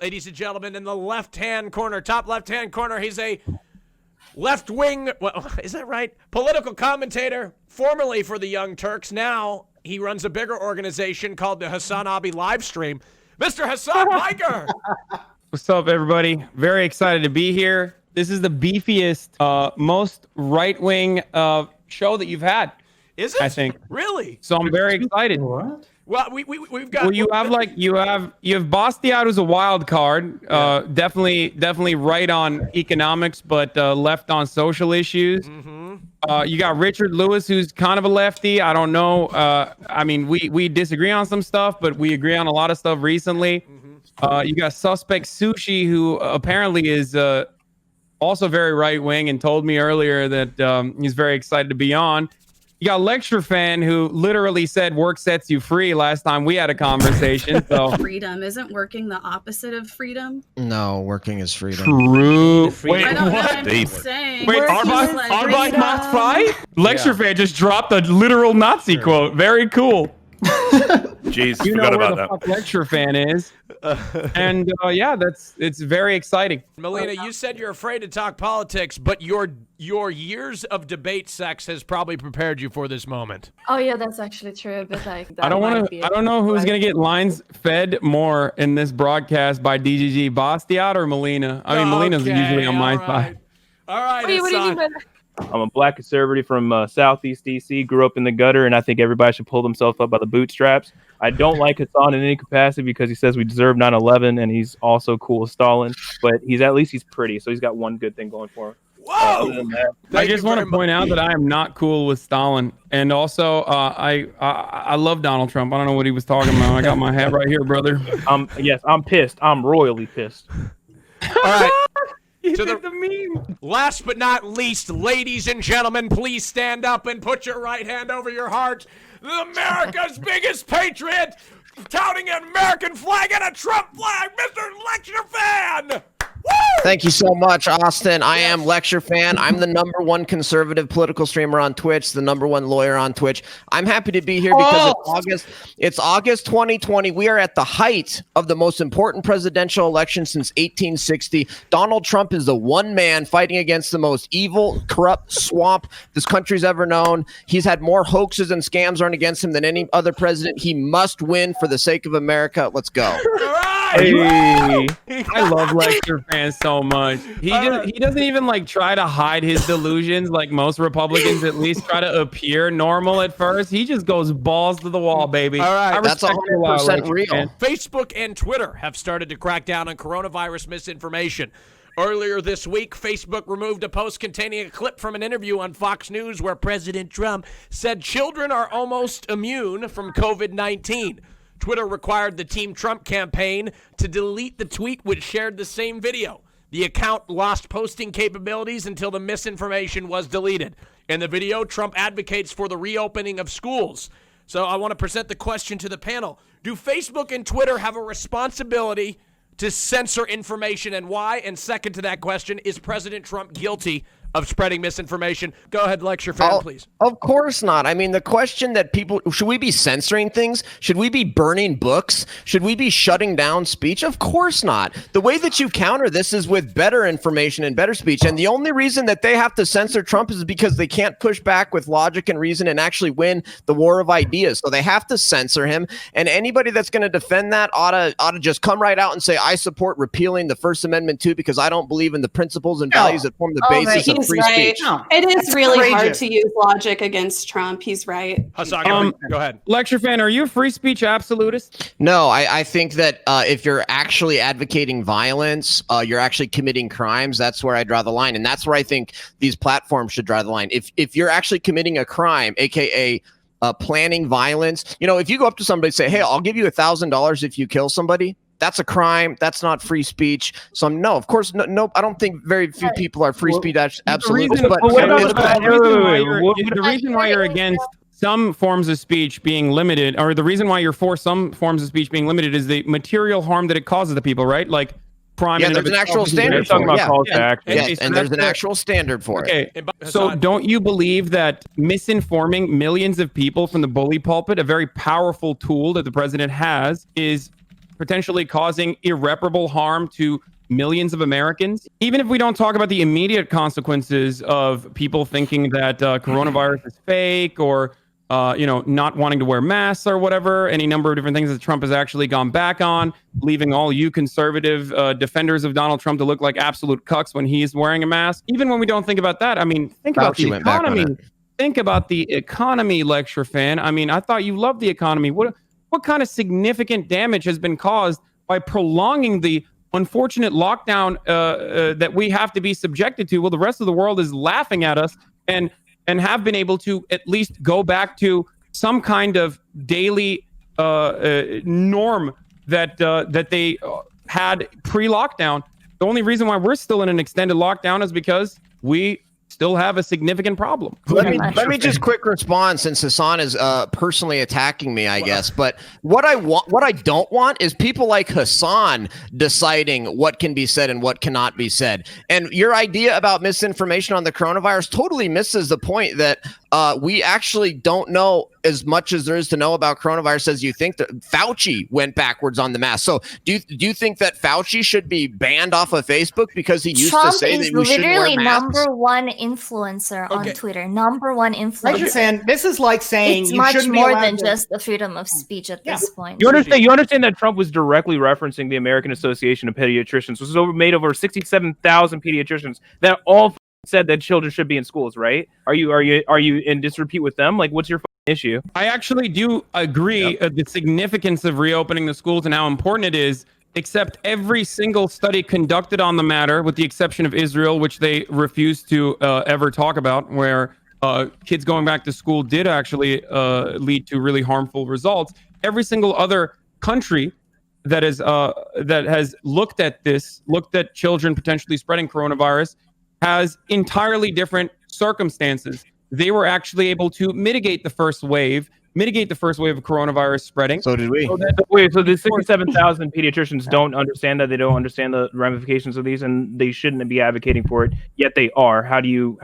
Ladies and gentlemen, in the left-hand corner, top left-hand corner, he's a left-wing, well, is that right? Political commentator, formerly for the Young Turks. Now he runs a bigger organization called the HasanAbi Livestream. Mr. Hasan Piker. What's up, everybody? Very excited to be here. This is the beefiest, most right-wing show that you've had. Is it? I think. Really? So I'm very excited. What? Well, we've got. Well, you have Bastiat, who's a wild card. Definitely right on economics, but left on social issues. Mm-hmm. You got Richard Lewis, who's kind of a lefty. I don't know. I mean, we disagree on some stuff, but we agree on a lot of stuff recently. You got Suspect Sushi, who apparently is also very right wing, and told me earlier that he's very excited to be on. You got Lecture Fan, who literally said work sets you free last time we had a conversation. So freedom isn't working the opposite of freedom? No, working is freedom. True. Wait, I don't know what? what I'm saying. Wait, Arbeit macht frei? Lecture Fan just dropped a literal Nazi quote. Very cool. Jeez, You forgot know where about the that. fuck Lecture Fan is. And yeah, it's very exciting. Melina, you said you're afraid to talk politics, but your years of debate sex has probably prepared you for this moment. Oh yeah, that's actually true. But like, I don't know who's gonna get lines fed more in this broadcast by DGG, Bastiat or Melina. I mean, Melina's usually on my side. All right. What do you mean by I'm a black conservative from Southeast DC, grew up in the gutter, and I think everybody should pull themselves up by the bootstraps. I don't like Hasan in any capacity because he says we deserve 9/11, and he's also cool as Stalin, but he's pretty, so he's got one good thing going for him. Whoa! Other than that, I just want to point out that I am not cool with Stalin, and also I love Donald Trump. I don't know what he was talking about. I got my hat right here, brother. yes, I'm pissed. I'm royally pissed. All right. To the meme. Last but not least, ladies and gentlemen, please stand up and put your right hand over your heart. America's biggest patriot, touting an American flag and a Trump flag, Mr. Lecture Fan. Woo! Thank you so much, Austin. I am Lecture Fan. I'm the #1 conservative political streamer on Twitch, the #1 lawyer on Twitch. I'm happy to be here because it's August 2020. We are at the height of the most important presidential election since 1860. Donald Trump is the one man fighting against the most evil, corrupt swamp this country's ever known. He's had more hoaxes and scams run against him than any other president. He must win for the sake of America. Let's go. All right. Hey, I love Lecture Fan so much. He doesn't even like try to hide his delusions like most Republicans at least try to appear normal at first. He just goes balls to the wall, baby. All right. That's 100% real. Facebook and Twitter have started to crack down on coronavirus misinformation. Earlier this week, Facebook removed a post containing a clip from an interview on Fox News where President Trump said children are almost immune from COVID-19. Twitter required the Team Trump campaign to delete the tweet which shared the same video. The account lost posting capabilities until the misinformation was deleted. In the video, Trump advocates for the reopening of schools. So I want to present the question to the panel. Do Facebook and Twitter have a responsibility to censor information, and why? And second to that question, is President Trump guilty of spreading misinformation? Go ahead, Lecture Fan, please. Of course not. I mean, the question that people, should we be censoring things? Should we be burning books? Should we be shutting down speech? Of course not. The way that you counter this is with better information and better speech. And the only reason that they have to censor Trump is because they can't push back with logic and reason and actually win the war of ideas. So they have to censor him. And anybody that's going to defend that ought to just come right out and say, I support repealing the First Amendment too, because I don't believe in the principles and values that form the basis of free speech. No. It is really hard to use logic against Trump. He's right. Hasan, go ahead. Lecture Fan, are you a free speech absolutist? No, I think that if you're actually advocating violence, you're actually committing crimes. That's where I draw the line. And that's where I think these platforms should draw the line. If you're actually committing a crime, aka planning violence, if you go up to somebody and say, hey, I'll give you $1,000 if you kill somebody, that's a crime. That's not free speech. So no, of course, no. I don't think very few people are free speech absolutists. The reason why you're against some forms of speech being limited, or the reason why you're for some forms of speech being limited, is the material harm that it causes to people, right? Like crime. Yeah, there's an actual standard. Talking about calls to action. Yes, and there's an actual standard for it. Okay, so don't you believe that misinforming millions of people from the bully pulpit, a very powerful tool that the president has, is potentially causing irreparable harm to millions of Americans. Even if we don't talk about the immediate consequences of people thinking that coronavirus is fake or not wanting to wear masks or whatever, any number of different things that Trump has actually gone back on, leaving all you conservative defenders of Donald Trump to look like absolute cucks when he's wearing a mask. Even when we don't think about that, I mean, think about the economy. Think about the economy, lecture fan. I mean, I thought you loved the economy. What kind of significant damage has been caused by prolonging the unfortunate lockdown that we have to be subjected to? Well, the rest of the world is laughing at us and have been able to at least go back to some kind of daily norm that they had pre-lockdown. The only reason why we're still in an extended lockdown is because we still have a significant problem. Let me just quick respond, since Hasan is personally attacking me, I guess. But what I don't want is people like Hasan deciding what can be said and what cannot be said. And your idea about misinformation on the coronavirus totally misses the point that we actually don't know as much as there is to know about coronavirus as you think. That Fauci went backwards on the mask. So do you think that Fauci should be banned off of Facebook because he used to say that we shouldn't wear masks? Trump is literally number one influencer on Twitter. Number one influencer. Fan, this is like saying it's you much shouldn't more be than just the freedom of speech at this point. You understand that Trump was directly referencing the American Association of Pediatricians, which was made over 67,000 pediatricians that all said that children should be in schools, right? Are you in disrepute with them? Like, what's your issue? I actually do agree the significance of reopening the schools and how important it is, except every single study conducted on the matter, with the exception of Israel, which they refuse to ever talk about, where kids going back to school did actually lead to really harmful results. Every single other country that has looked at children potentially spreading coronavirus has entirely different circumstances. They were actually able to mitigate the first wave of coronavirus spreading. So did we. So the 67,000 pediatricians don't understand that. They don't understand the ramifications of these, and they shouldn't be advocating for it, yet they are. How do you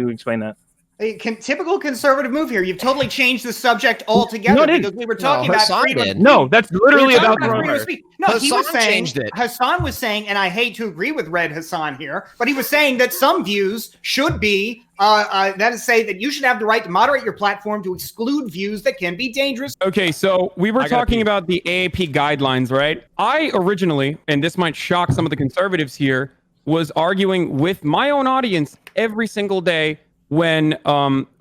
explain that? A typical conservative move here. You've totally changed the subject altogether because we were talking about freedom. No, that's literally about freedom of speech. No, he was saying Hasan was saying, and I hate to agree with Red Hasan here, but he was saying that some views should be that is, say that you should have the right to moderate your platform to exclude views that can be dangerous. Okay, so we were talking about the AAP guidelines, right? I originally, and this might shock some of the conservatives here, was arguing with my own audience every single day when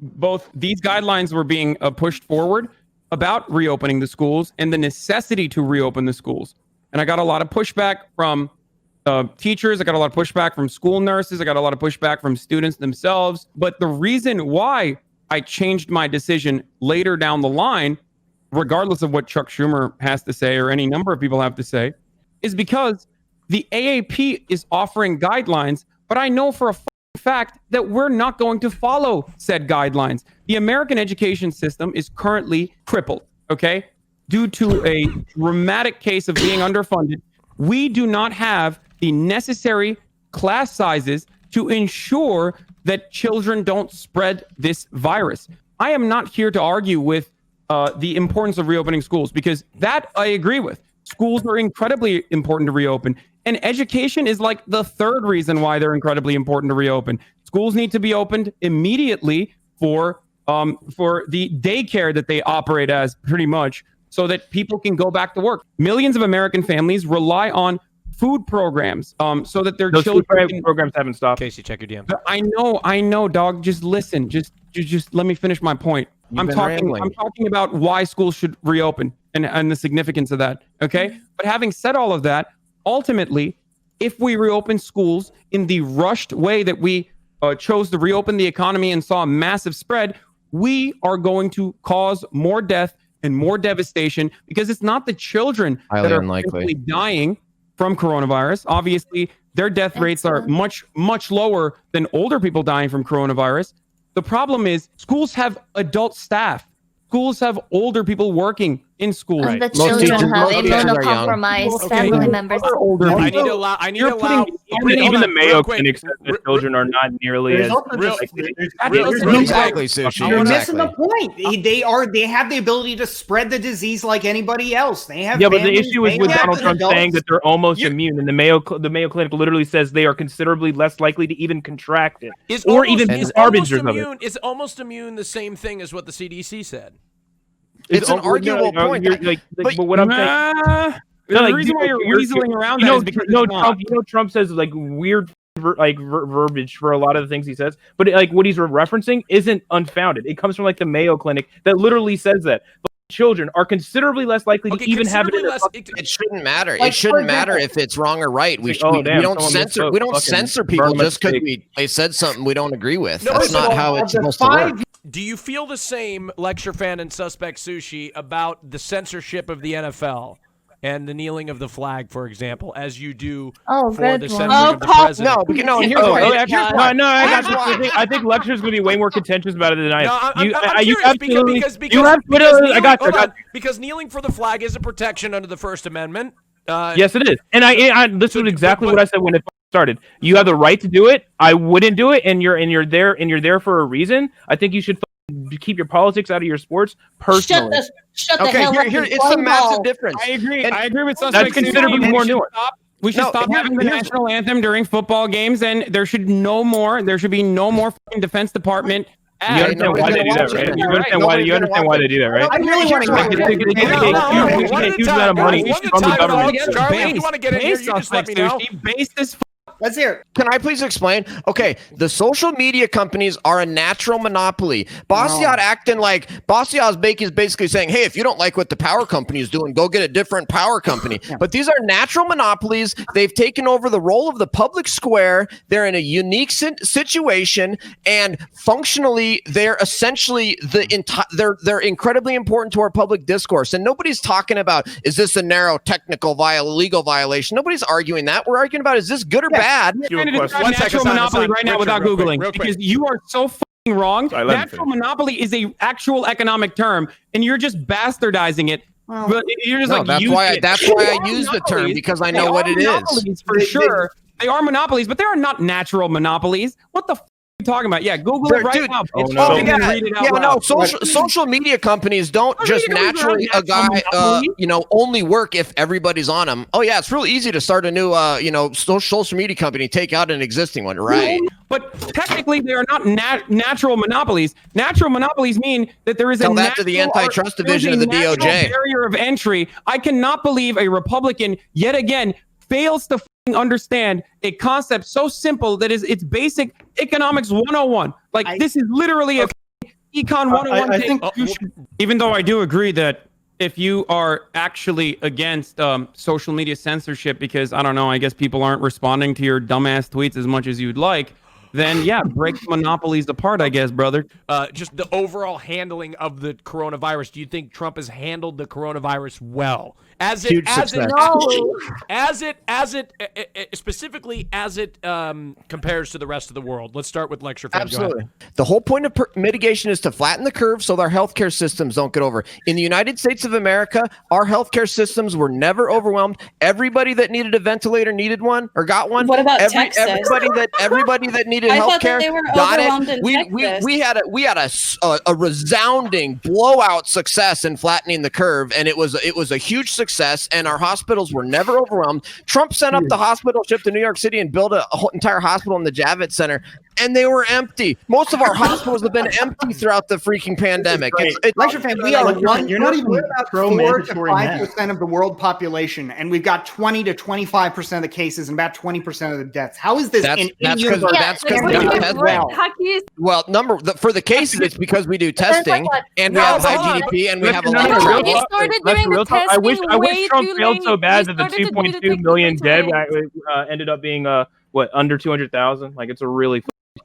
both these guidelines were being pushed forward about reopening the schools and the necessity to reopen the schools. And I got a lot of pushback from teachers. I got a lot of pushback from school nurses. I got a lot of pushback from students themselves. But the reason why I changed my decision later down the line, regardless of what Chuck Schumer has to say or any number of people have to say, is because the AAP is offering guidelines, but I know for a fact that we're not going to follow said guidelines. The American education system is currently crippled, okay? Due to a dramatic case of being underfunded, we do not have the necessary class sizes to ensure that children don't spread this virus. I am not here to argue with the importance of reopening schools, because that I agree with. Schools are incredibly important to reopen. And education is like the third reason why they're incredibly important to reopen. Schools need to be opened immediately for the daycare that they operate as, pretty much, so that people can go back to work. Millions of American families rely on food programs so that their children... Those programs haven't stopped. Casey, check your DM. I know, dog. Just listen. Just let me finish my point. I'm talking about why schools should reopen and the significance of that, okay? But having said all of that, ultimately, if we reopen schools in the rushed way that we chose to reopen the economy and saw a massive spread, we are going to cause more death and more devastation, because it's not the children that are simply dying from coronavirus. Obviously, their death rates are much, much lower than older people dying from coronavirus. The problem is schools have adult staff. Schools have older people working in school. And the Most children teachers- have most teachers are young. immunocompromised family members. Older I people. need to allow. I need You're to allow. putting- Even the Mayo real quick. Clinic says that children are not nearly There's as also just- like, Exactly, Sushi. You're Exactly. missing the point. They have the ability to spread the disease like anybody else. They have Yeah, but the families, issue is they with have Donald Trump adults. saying that they're almost immune, and the Mayo Clinic literally says they are considerably less likely to even contract it, or even be harbingers of it. Is almost immune the same thing as what the CDC said? It's an arguable point. But what I'm saying, The reason why you're weaseling around that is because it's not. Trump says like weird verbiage for a lot of the things he says, but like what he's referencing isn't unfounded. It comes from like the Mayo Clinic that literally says that children are considerably less likely to even have it in their It shouldn't matter. Like, It shouldn't for matter example- if it's wrong or right. We Oh, damn, don't someone censor. misspoke. We don't Fucking censor people burn my just because steak. they said something we don't agree with. No, That's first not of all, how of it's the supposed to work. Do you feel the same, lecture fan and suspect sushi, about the censorship of the NFL and the kneeling of the flag, for example, as you do Oh, for good the one. censoring of the president? No, because, no. And here's Oh, why. oh, Here's actually, why. no, I got Here's why. this. I think lecture's going to be way more contentious about it than I am. No, I'm you curious absolutely, because you have because I got you. hold on, because kneeling for the flag is a protection under the First Amendment. Yes, it is. And I this was exactly what I said when it started. You have the right to do it. I wouldn't do it, and you're there for a reason. I think you should keep your politics out of your sports personally. Shut the Okay, hell up. here and it's a phone massive call. difference. I agree. And I agree with That's suspect. considerably more nuanced. We should No, stop here- having the here's- national anthem during football games, and there should be no more fucking Defense Department. You ads. understand why they do that, right? You understand why they do that, right? I really want to Like, get they get One at a huge amount of time, money guys. One from at the a time, government. folks. Charlie, if you want to get in here, you just let me know. Base this. Let's hear it. Can I please explain? Okay, the social media companies are a natural monopoly. Basiat acting like Basiat's basically saying, hey, if you don't like what the power company is doing, go get a different power company. But these are natural monopolies. They've taken over the role of the public square. They're in a unique situation, and functionally, they're essentially they're incredibly important to our public discourse. And nobody's talking about, is this a narrow technical legal violation? Nobody's arguing that. We're arguing about, is this good or bad? Trying to describe natural monopoly right now without Googling, because you are so fucking wrong. Natural monopoly is a actual economic term, and you're just bastardizing it. But you're just like, that's why I use the term, because I know what it is. For sure, they are monopolies, but they are not natural monopolies. What the f- are you talking about? Yeah, Google it right now. It's fucking and read it out loud. Social media companies don't just naturally only work if everybody's on them. Oh yeah, it's really easy to start a new social media company, take out an existing one, right? But technically, they are not natural monopolies. Natural monopolies mean that there is Tell that to the antitrust division of the DOJ. Barrier of entry. I cannot believe a Republican yet again fails to understand a concept so simple that is it's basic economics 101. This is literally a econ 101 I thing. think Even though I do agree that if you are actually against social media censorship because, I don't know, I guess people aren't responding to your dumbass tweets as much as you'd like, then yeah, break monopolies apart, I guess, brother. Just the overall handling of the coronavirus. Do you think Trump has handled the coronavirus well? Specifically as it compares to the rest of the world. Let's start with lecture fan. Absolutely. The whole point of mitigation is to flatten the curve so our healthcare systems don't get over. In the United States of America, our healthcare systems were never overwhelmed. Everybody that needed a ventilator needed one or got one. What about Texas? Everybody that needed I thought healthcare that they were got overwhelmed it. in We had a resounding blowout success in flattening the curve, and it was a huge success. And our hospitals were never overwhelmed. Trump sent up the hospital ship to New York City and built a whole entire hospital in the Javits Center, and they were empty. Most of our hospitals have been empty throughout the freaking pandemic. Lecture fan, we are you're not even pro 4 to mandatory 5% of the world population, and we've got 20 to 25% of the cases and about 20% of the deaths. How is this? Well, for the cases, it's because we do testing and we have high GDP and we have a lot of travel. You started doing the testing I wish way Trump too failed late. so bad You that the started to do the 2.2 million technical dead way. ended up being under 200,000. Like, it's a really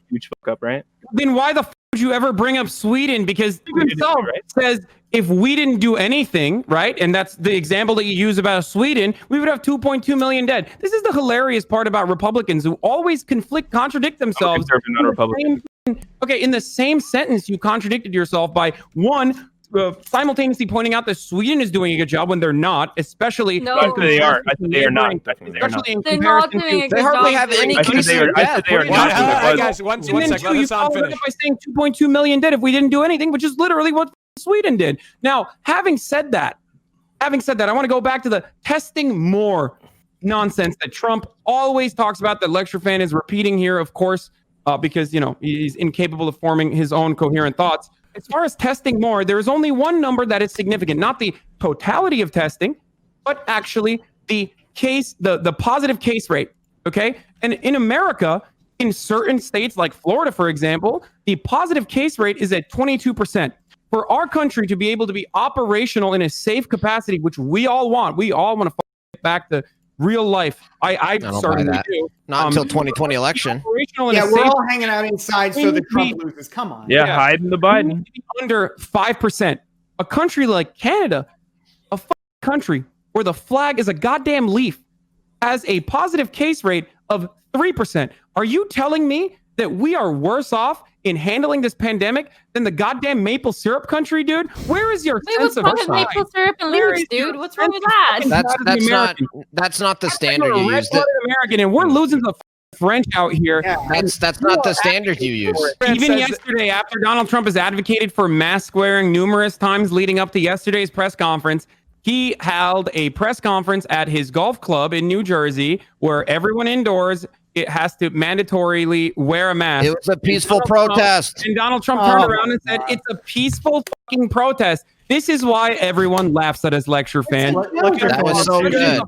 huge fuck up, right? Then why the f would you ever bring up Sweden? Because he himself says if we didn't do anything, right? And that's the example that you use about Sweden, we would have 2.2 million dead. This is the hilarious part about Republicans who always contradict themselves. Not Republican. Okay, in the same sentence, you contradicted yourself by one, simultaneously pointing out that Sweden is doing a good job when they're not, especially. No. I think they are. I think they are not. Especially in They're not comparison doing a to. good They hardly job have any I think cases they are- of I death. think they are What do you not. mean? Hey, guys, one And then sec. two, Let you Hasan followed it finish. up by saying 2.2 million dead if we didn't do anything, which is literally what Sweden did. Now, having said that, I want to go back to the testing more nonsense that Trump always talks about, that Lecture Fan is repeating here, of course, because, he's incapable of forming his own coherent thoughts. As far as testing more, there is only one number that is significant, not the totality of testing, but actually the positive case rate, okay? And in America, in certain states like Florida, for example, the positive case rate is at 22%. For our country to be able to be operational in a safe capacity, which we all want to get back to real life. I don't certainly buy that. do. Not until 2020 election. Yeah, we're all hanging out inside so that Trump loses. Come on. Yeah, hiding the Biden. Under 5%. A country like Canada, a country where the flag is a goddamn leaf, has a positive case rate of 3%. Are you telling me that we are worse off in handling this pandemic than the goddamn maple syrup country, dude? Where is your sense of What's maple syrup and leaves, dude? What's wrong with that? That's not the standard you use. American, and we're losing the French out here. Yeah, that's not the standard you use. Even yesterday, after Donald Trump has advocated for mask wearing numerous times leading up to yesterday's press conference, he held a press conference at his golf club in New Jersey where everyone indoors has to mandatorily wear a mask. It was a peaceful protest. And Donald Trump turned around and said, it's a peaceful fucking protest. This is why everyone laughs at his Lecture Fan. That was so good.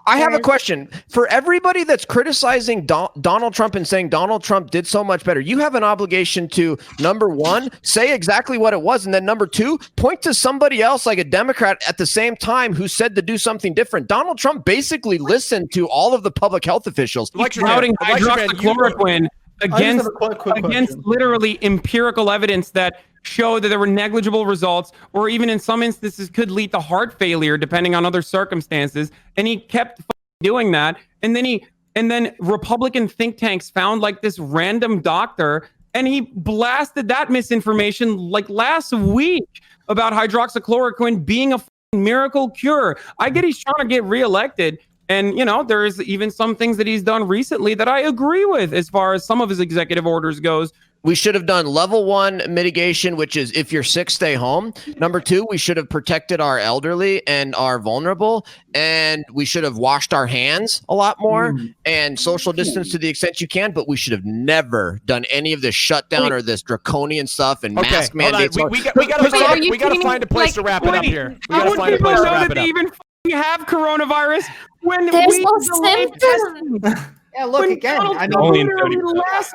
I have a question for everybody that's criticizing Donald Trump and saying Donald Trump did so much better. You have an obligation to, number one, say exactly what it was, and then number two, point to somebody else like a Democrat at the same time who said to do something different. Donald Trump basically listened to all of the public health officials. Touting hydroxychloroquine against literally empirical evidence that show that there were negligible results, or even in some instances could lead to heart failure depending on other circumstances. And he kept doing that. And then Republican think tanks found like this random doctor, and he blasted that misinformation like last week about hydroxychloroquine being a miracle cure. I get he's trying to get reelected. And, there's even some things that he's done recently that I agree with as far as some of his executive orders goes. We should have done level 1 mitigation, which is if you're sick, stay home. Number 2, we should have protected our elderly and our vulnerable. And we should have washed our hands a lot more and social distance to the extent you can. But we should have never done any of this shutdown or this draconian stuff and mask mandates. We got to find a place to wrap it up here. We got to find a place to wrap it up. Even have coronavirus when there's no symptoms. Yeah, look again. I mean,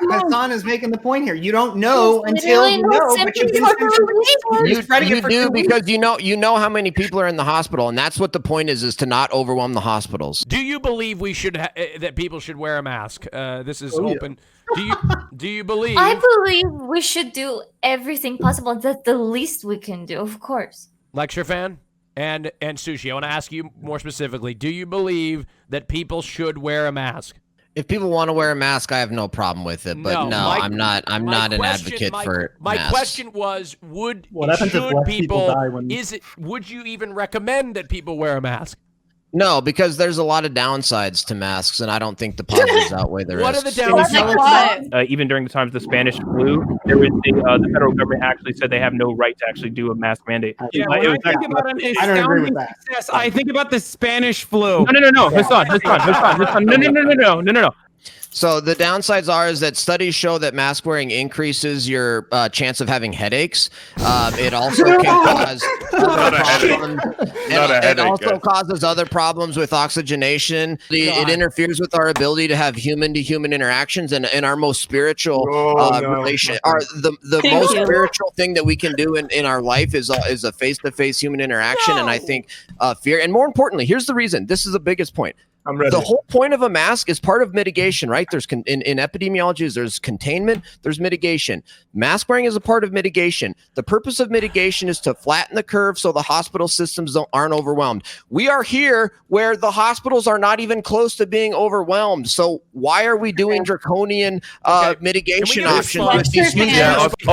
Hasan is making the point here. You don't know until you know. But you've been you do because you know how many people are in the hospital, and that's what the point is to not overwhelm the hospitals. Do you believe we should that people should wear a mask? This is open. Yeah. Do you believe? I believe we should do everything possible. That's the least we can do, of course. Lecture Fan and Sushi, I want to ask you more specifically. Do you believe that people should wear a mask? If people want to wear a mask, I have no problem with it. But I'm not an advocate for my masks. question was, would you even recommend that people wear a mask? No, because there's a lot of downsides to masks, and I don't think the positives outweigh the risks. What are the downsides? Even during the times of the Spanish flu, there was the federal government actually said they have no right to actually do a mask mandate. Yeah, I don't agree with that. Success, I think about the Spanish flu. No. Hasan. No. So the downsides is that studies show that mask wearing increases your chance of having headaches. It also can cause other problems. It also causes other problems with oxygenation. It interferes with our ability to have human-to-human interactions, and our most spiritual relation. The most spiritual thing that we can do in our life is a face-to-face human interaction. And I think fear, and more importantly, here's the reason. This is the biggest point. I'm ready. The whole point of a mask is part of mitigation, right? There's in epidemiology, there's containment, there's mitigation. Mask wearing is a part of mitigation. The purpose of mitigation is to flatten the curve so the hospital systems aren't overwhelmed. We are here where the hospitals are not even close to being overwhelmed. So why are we doing draconian mitigation options with these new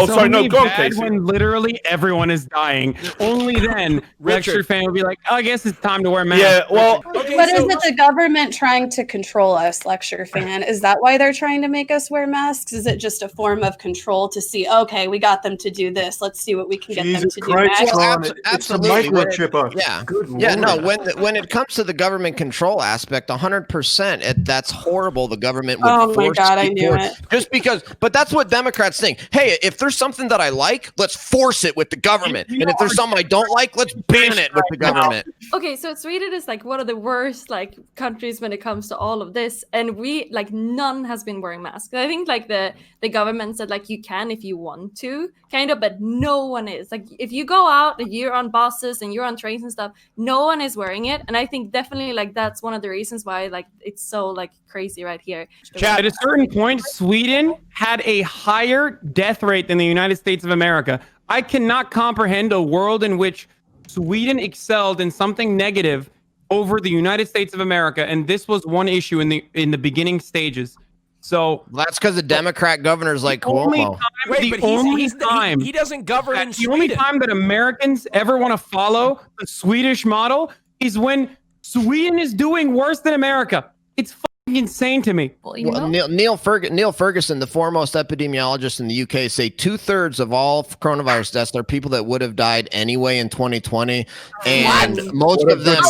sorry, no, go on, Casey. When literally everyone is dying. Only then lecture fan will be like, oh, I guess it's time to wear masks. Yeah, well, But is it the government trying to control us, lecture fan? Is that why they're trying to make us wear masks? Is it just a form of control to see, okay, we got them to do this. Let's see what we can get them to do next. Absolutely. Microchip us. Yeah. Good Yeah, Lord. no, when it comes to the government control aspect, 100%, that's horrible. The government would Oh my force God, I people- knew it. Just because, but that's what Democrats think. Hey, if there's something that I like, let's force it with the government. And if there's something I don't like, let's ban it with the government. Okay, so Sweden is like one of the worst like countries when it comes to all of this, and we like none has been wearing masks. I think like the government said like you can if you want to, kind of, but no one is. Like if you go out, like, you're on buses and you're on trains and stuff, no one is wearing it, and I think definitely like that's one of the reasons why like it's so like crazy right here. At a certain point, Sweden had a higher death rate than the United States of America. I cannot comprehend a world in which Sweden excelled in something negative over the United States of America, and this was one issue in the beginning stages. So that's because the Democrat governors like Cuomo. He doesn't govern in the Sweden. only time that Americans ever want to follow the Swedish model is when Sweden is doing worse than America. It's fucking insane to me. Well, Neil Ferguson, the foremost epidemiologist in the UK, say 2/3 of all coronavirus deaths are people that would have died anyway in 2020, and most of them.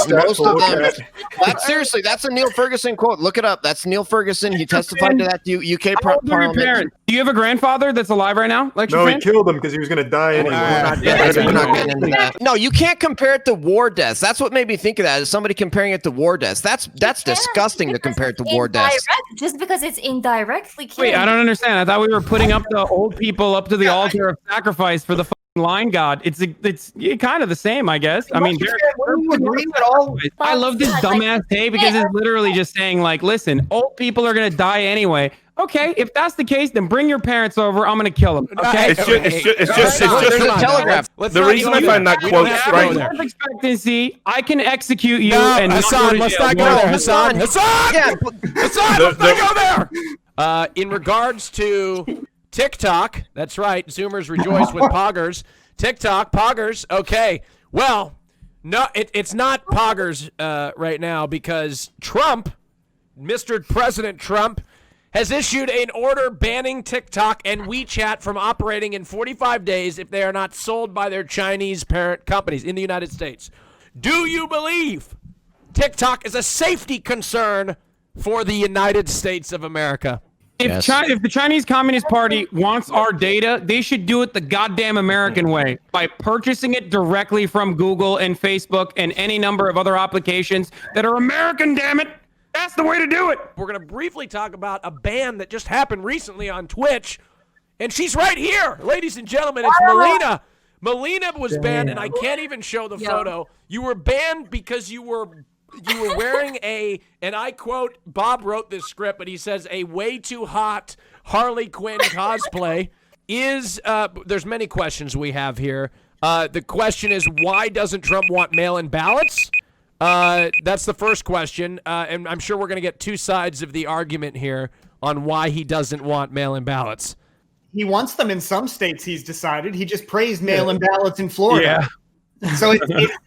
Seriously, that's a Neil Ferguson quote. Look it up. That's Neil Ferguson. He testified to that UK Parliament. Do you have a grandfather that's alive right now? No, he killed him because he was going to die anyway. We're not getting into that. No, you can't compare it to war deaths. That's what made me think of that. Is somebody comparing it to war deaths? That's disgusting to compare it to war deaths. Just because it's indirectly killing. Wait, I don't understand. I thought we were putting up the old people up to the altar of sacrifice for the fucking line god. It's kind of the same, I guess. I mean, I love this dumbass take because it's literally just saying like, listen, old people are gonna die anyway. Okay, if that's the case, then bring your parents over. I'm gonna kill them. Okay, It's just a telegraph. The reason I find that quote striking. Life expectancy, I can execute you. No, and Hasan, let's not go there. Hasan, let's not go there. In regards to TikTok, that's right. Zoomers rejoice with poggers. TikTok, poggers. Okay, well, no, it's not poggers right now because Trump, Mr. President Trump, has issued an order banning TikTok and Wechat from operating in 45 days if they are not sold by their Chinese parent companies in the United States. Do you believe TikTok is a safety concern for the United States of America? If the Chinese Communist Party wants our data, they should do it the goddamn American way by purchasing it directly from Google and Facebook and any number of other applications that are American, damn it. That's the way to do it. We're going to briefly talk about a ban that just happened recently on Twitch, and she's right here. Ladies and gentlemen, it's Melina. Melina was banned, and I can't even show the photo. You were banned because you were wearing and I quote, Bob wrote this script, but he says a way too hot Harley Quinn cosplay. There's many questions we have here. The question is, why doesn't Trump want mail-in ballots? That's the first question, and I'm sure we're going to get two sides of the argument here on why he doesn't want mail-in ballots. He wants them in some states, he's decided. He just praised mail-in ballots in Florida. Yeah. So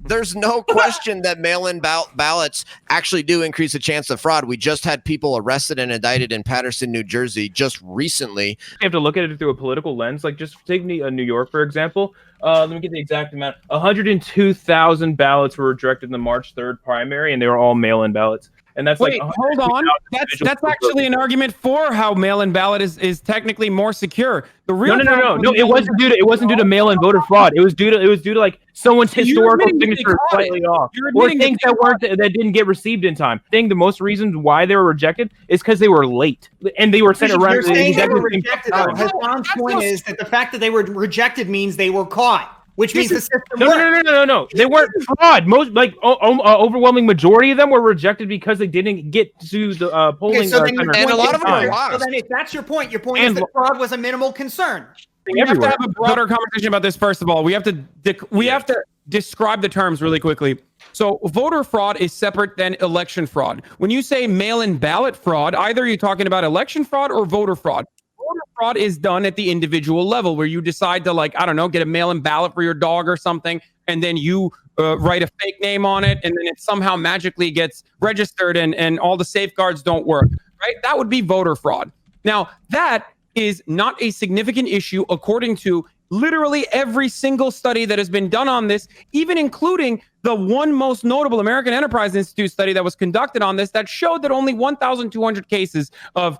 there's no question that mail-in ballots actually do increase the chance of fraud. We just had people arrested and indicted in Paterson, New Jersey just recently. You have to look at it through a political lens. Like just take New York, for example. Let me get the exact amount. 102,000 ballots were rejected in the March 3rd primary, and they were all mail-in ballots. And that's Wait, hold on. That's actually an argument for how mail-in ballot is technically more secure. The real no. It wasn't due to mail-in voter fraud. It was due to like someone's historical signature slightly off, or things that didn't get received in time. I think the most reasons why they were rejected is because they were late and they were sent around. You're saying they were rejected. Hasan's point is that the fact that they were rejected means they were caught. which means the system No, worked. no. They weren't fraud. Most, overwhelming majority of them were rejected because they didn't get to the polling. Okay, so then your and a point lot of them are is- lost. So then if that's your point is that fraud was a minimal concern. We have to have a broader conversation about this. First of all, we have to describe the terms really quickly. So voter fraud is separate than election fraud. When you say mail-in ballot fraud, either you're talking about election fraud or voter fraud. Voter fraud is done at the individual level where you decide to, like, I don't know, get a mail-in ballot for your dog or something, and then you write a fake name on it, and then it somehow magically gets registered and all the safeguards don't work, right? That would be voter fraud. Now, that is not a significant issue according to literally every single study that has been done on this, even including the one most notable American Enterprise Institute study that was conducted on this that showed that only 1,200 cases of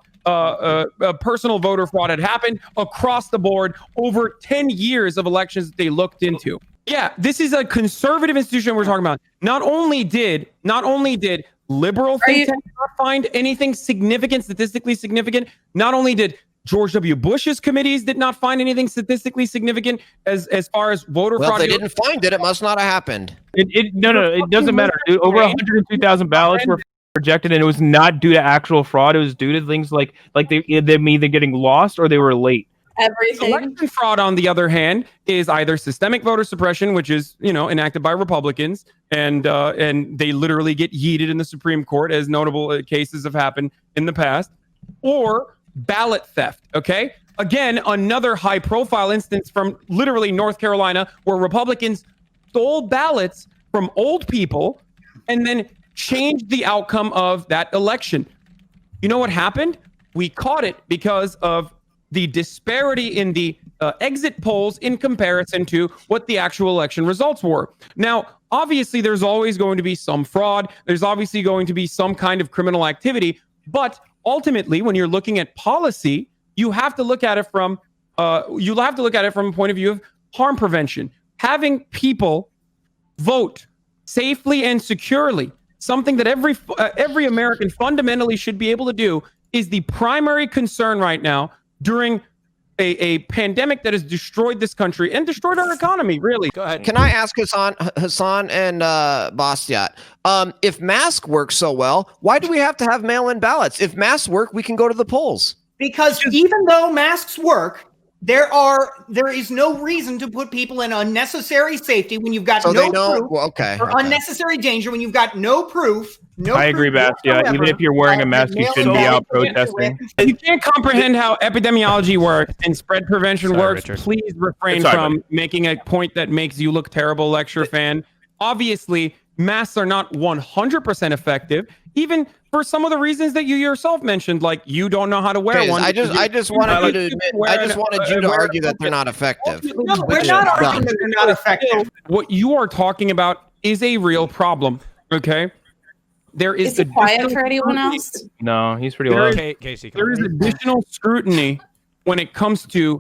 personal voter fraud had happened across the board over 10 years of elections that they looked into. Yeah, this is a conservative institution we're talking about. Not only did liberal think tanks not find anything significant, statistically significant, not only did George W. Bush's committees did not find anything statistically significant as far as voter fraud. Well, if they didn't find it, it must not have happened. It doesn't matter, dude. Over 102,000 ballots were rejected, and it was not due to actual fraud. It was due to things like them either getting lost or they were late. Everything. Election fraud, on the other hand, is either systemic voter suppression, which is enacted by Republicans, and they literally get yeeted in the Supreme Court, as notable cases have happened in the past, or ballot theft. Okay, again, another high-profile instance from literally North Carolina, where Republicans stole ballots from old people and then changed the outcome of that election. You know what happened? We caught it because of the disparity in the exit polls in comparison to what the actual election results were. Now, obviously, there's always going to be some fraud. There's obviously going to be some kind of criminal activity. But ultimately, when you're looking at policy, you have to look at it from a point of view of harm prevention. Having people vote safely and securely, something that every American fundamentally should be able to do, is the primary concern right now during a pandemic that has destroyed this country and destroyed our economy, really. Go ahead. Can I ask Hasan and Bastiat, if masks work so well, why do we have to have mail-in ballots? If masks work, we can go to the polls. Because even though masks work, there is no reason to put people in unnecessary safety when you've got proof. Well, okay. Or unnecessary danger when you've got no proof. I agree, Bastia. Even if you're wearing a mask, you shouldn't be out protesting. If you can't comprehend how epidemiology works and spread prevention works, Richard. please refrain from making a point that makes you look terrible, lecture fan. Obviously, masks are not 100% effective, even for some of the reasons that you yourself mentioned, like you don't know how to wear one. I just wanted you to argue that they're not effective. No, we're not arguing that they're not effective. What you are talking about is a real problem, okay? There is it quiet for anyone else? No, he's pretty loud. Casey, there is additional scrutiny when it comes to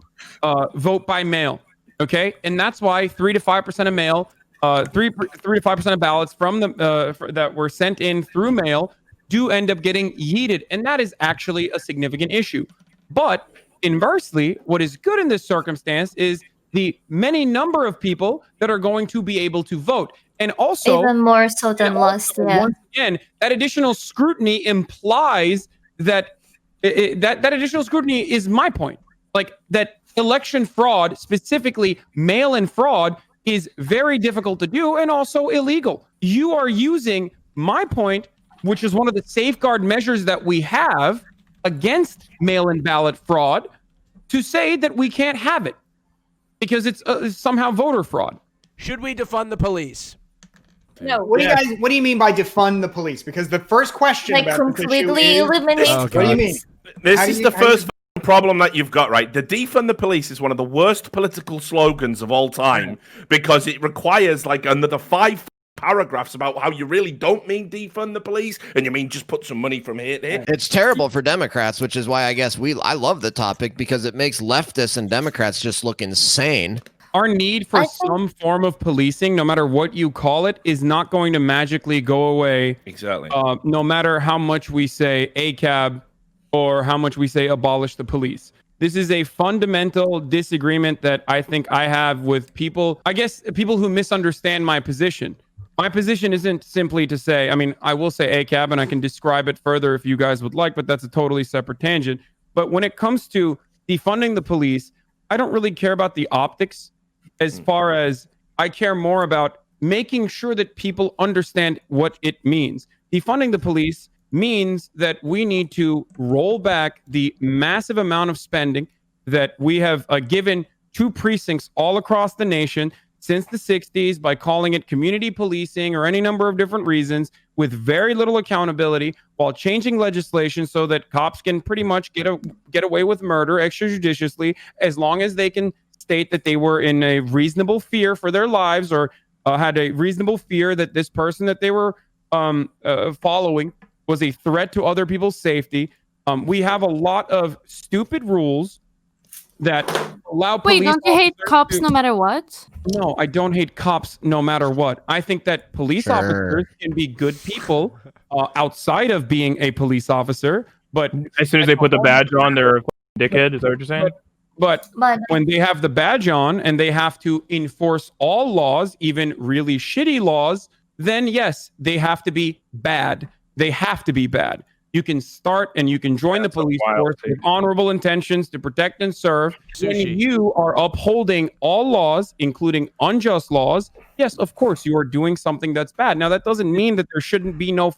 vote by mail, okay? And that's why 3 to 5% of mail, 3 to 5% of ballots from that were sent in through mail do end up getting yeeted, and that is actually a significant issue. But inversely, what is good in this circumstance is the many number of people that are going to be able to vote. And also, even more so than last year. Once again, that additional scrutiny implies that that additional scrutiny is my point. Like, that election fraud, specifically mail-in fraud, is very difficult to do and also illegal. You are using my point, which is one of the safeguard measures that we have against mail-in ballot fraud, to say that we can't have it because it's somehow voter fraud. Should we defund the police? No. What do you mean by defund the police? Because the first question Like about completely eliminate Oh, what do you mean? This is the first problem that you've got, right? The defund the police is one of the worst political slogans of all time because it requires like another 5 paragraphs about how you really don't mean defund the police and you mean just put some money from here to here. It's terrible for Democrats, which is why I guess I love the topic, because it makes leftists and Democrats just look insane. Our need for some form of policing, no matter what you call it, is not going to magically go away. Exactly. No matter how much we say ACAB or how much we say abolish the police. This is a fundamental disagreement that I think I have with people, I guess people who misunderstand my position. My position isn't simply to say, I mean, I will say ACAB and I can describe it further if you guys would like, but that's a totally separate tangent. But when it comes to defunding the police, I don't really care about the optics as far as I care more about making sure that people understand what it means. Defunding the police means that we need to roll back the massive amount of spending that we have given to precincts all across the nation since the 60s by calling it community policing or any number of different reasons with very little accountability, while changing legislation so that cops can pretty much get away with murder extrajudiciously as long as they can state that they were in a reasonable fear for their lives or had a reasonable fear that this person that they were following was a threat to other people's safety. We have a lot of stupid rules that allow police. Wait, don't you hate cops no matter what? No, I don't hate cops no matter what. I think that police officers can be good people outside of being a police officer, but as soon as they put the badge on, they're a dickhead. Is that what you're saying? But when they have the badge on and they have to enforce all laws, even really shitty laws, then yes, they have to be bad. They have to be bad. You can start and you can join the police force with honorable intentions to protect and serve. When you are upholding all laws, including unjust laws, yes, of course, you are doing something that's bad. Now, that doesn't mean that there shouldn't be no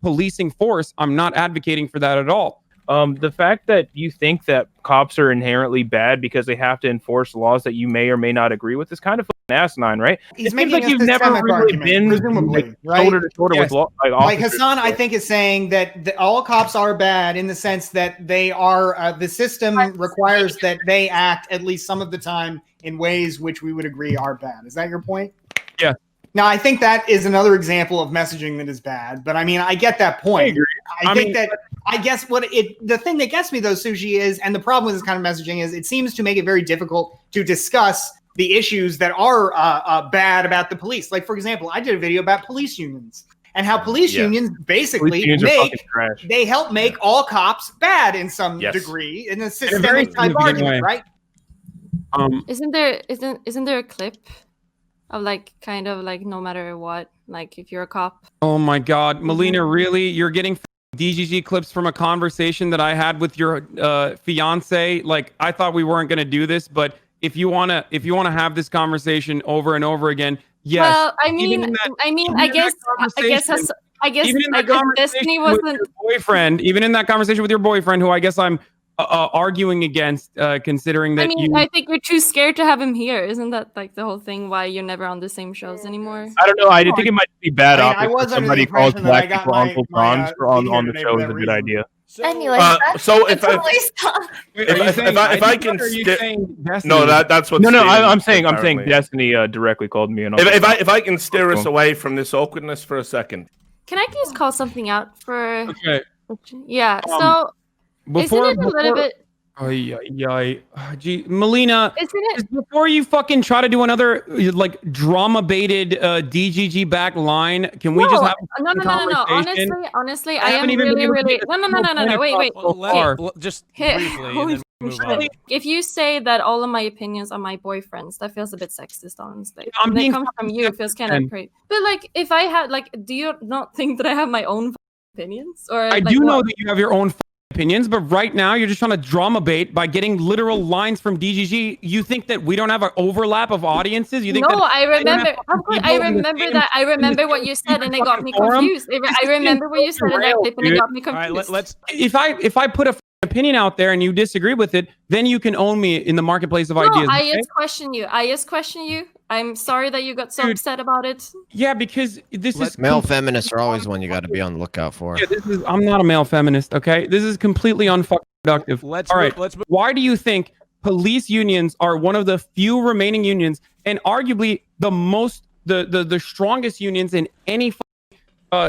policing force. I'm not advocating for that at all. The fact that you think that cops are inherently bad because they have to enforce laws that you may or may not agree with is kind of asinine, right? He's making like you've never really argument, been presumably, right? shoulder to shoulder with like Hasan, I think is saying that all cops are bad in the sense that they are the system requires that they act at least some of the time in ways which we would agree are bad. Is that your point? Yeah. Now, I think that is another example of messaging that is bad, but I mean, I get that point. I guess the thing that gets me though, Sushi, is, and the problem with this kind of messaging is it seems to make it very difficult to discuss the issues that are bad about the police. Like, for example, I did a video about police unions and how police unions basically they help make all cops bad in some degree in a systemic type argument, right? Isn't there a clip of like kind of like no matter what, like if you're a cop? Oh my God, Melina, really? You're getting DGG clips from a conversation that I had with your fiance? Like, I thought we weren't gonna do this, but if you wanna have this conversation over and over again, yes. Well, I guess Destiny wasn't boyfriend. Even in that conversation with your boyfriend, who I guess I'm arguing against, considering that I think we're too scared to have him here. Isn't that like the whole thing why you're never on the same shows anymore? I don't know. I think it might be bad if somebody calls black people Uncle Johns on the show is a good idea. Anyway, so if I can no, that's what. No, I'm saying Destiny directly called me. If I can steer us away from this awkwardness for a second. Can I just call something out for? Okay. Yeah. So. Isn't it a little bit? Gee, Melina, before you fucking try to do another like drama baited DGG back line, can we just have no. Honestly, I am really no. Wait. Just briefly. If you say that all of my opinions are my boyfriend's, that feels a bit sexist, honestly. When it comes from you, it feels kind of crazy. But like, if I had do you not think that I have my own opinions? Or I do know that you have your own opinions, but right now you're just trying to drama bait by getting literal lines from DGG. You think that we don't have an overlap of audiences? You think I remember. I remember what you said, and it got me confused. I remember what you said in that clip, and it got me confused. All right, if I put a opinion out there and you disagree with it, then you can own me in the marketplace of ideas. I just question you. I'm sorry that you got so upset about it. Yeah, because this is male feminists are always one you got to be on the lookout for. Yeah, I'm not a male feminist. Okay, this is completely unproductive. Why do you think police unions are one of the few remaining unions, and arguably the strongest unions in any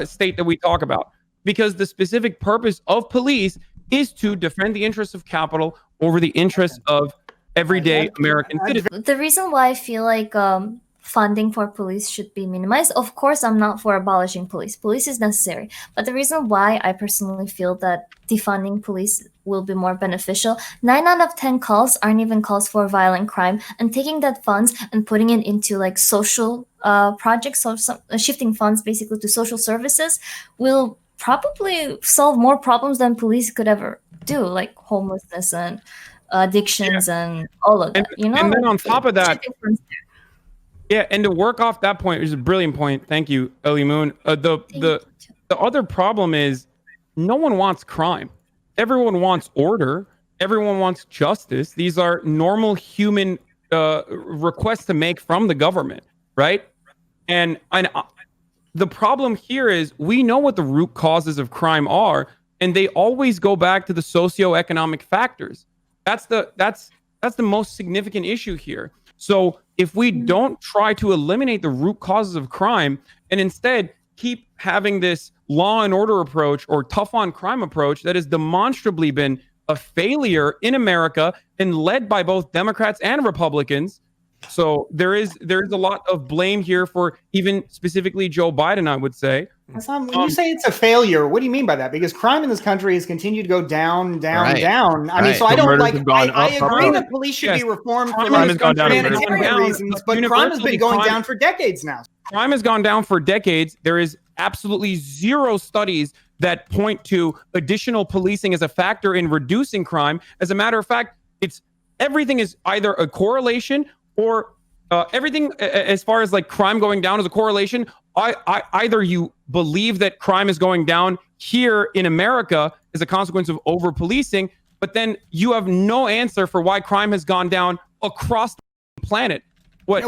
state that we talk about? Because the specific purpose of police is to defend the interests of capital over the interests of everyday American citizens. The reason why I feel like funding for police should be minimized. Of course, I'm not for abolishing police. Police is necessary. But the reason why I personally feel that defunding police will be more beneficial, 9 out of 10 calls aren't even calls for violent crime, and taking that funds and putting it into like social projects, so shifting funds basically to social services will probably solve more problems than police could ever do, like homelessness and addictions and all of that, And then on top of that, yeah, and to work off that point, which is a brilliant point. Thank you, Ellie Moon. The other problem is no one wants crime. Everyone wants order. Everyone wants justice. These are normal human requests to make from the government, right? And the problem here is we know what the root causes of crime are, and they always go back to the socioeconomic factors. That's the most significant issue here. So if we don't try to eliminate the root causes of crime and instead keep having this law and order approach or tough on crime approach that has demonstrably been a failure in America and led by both Democrats and Republicans. So there is a lot of blame here for even specifically Joe Biden, I would say. When you say it's a failure, what do you mean by that? Because crime in this country has continued to go down. I mean, so I don't like. I agree that police should be reformed for humanitarian reasons, but crime has been going down for decades now. Crime has gone down for decades. There is absolutely zero studies that point to additional policing as a factor in reducing crime. As a matter of fact, everything is either a correlation or everything as far as like crime going down is a correlation. Either you believe that crime is going down here in America as a consequence of over policing, but then you have no answer for why crime has gone down across the planet. Is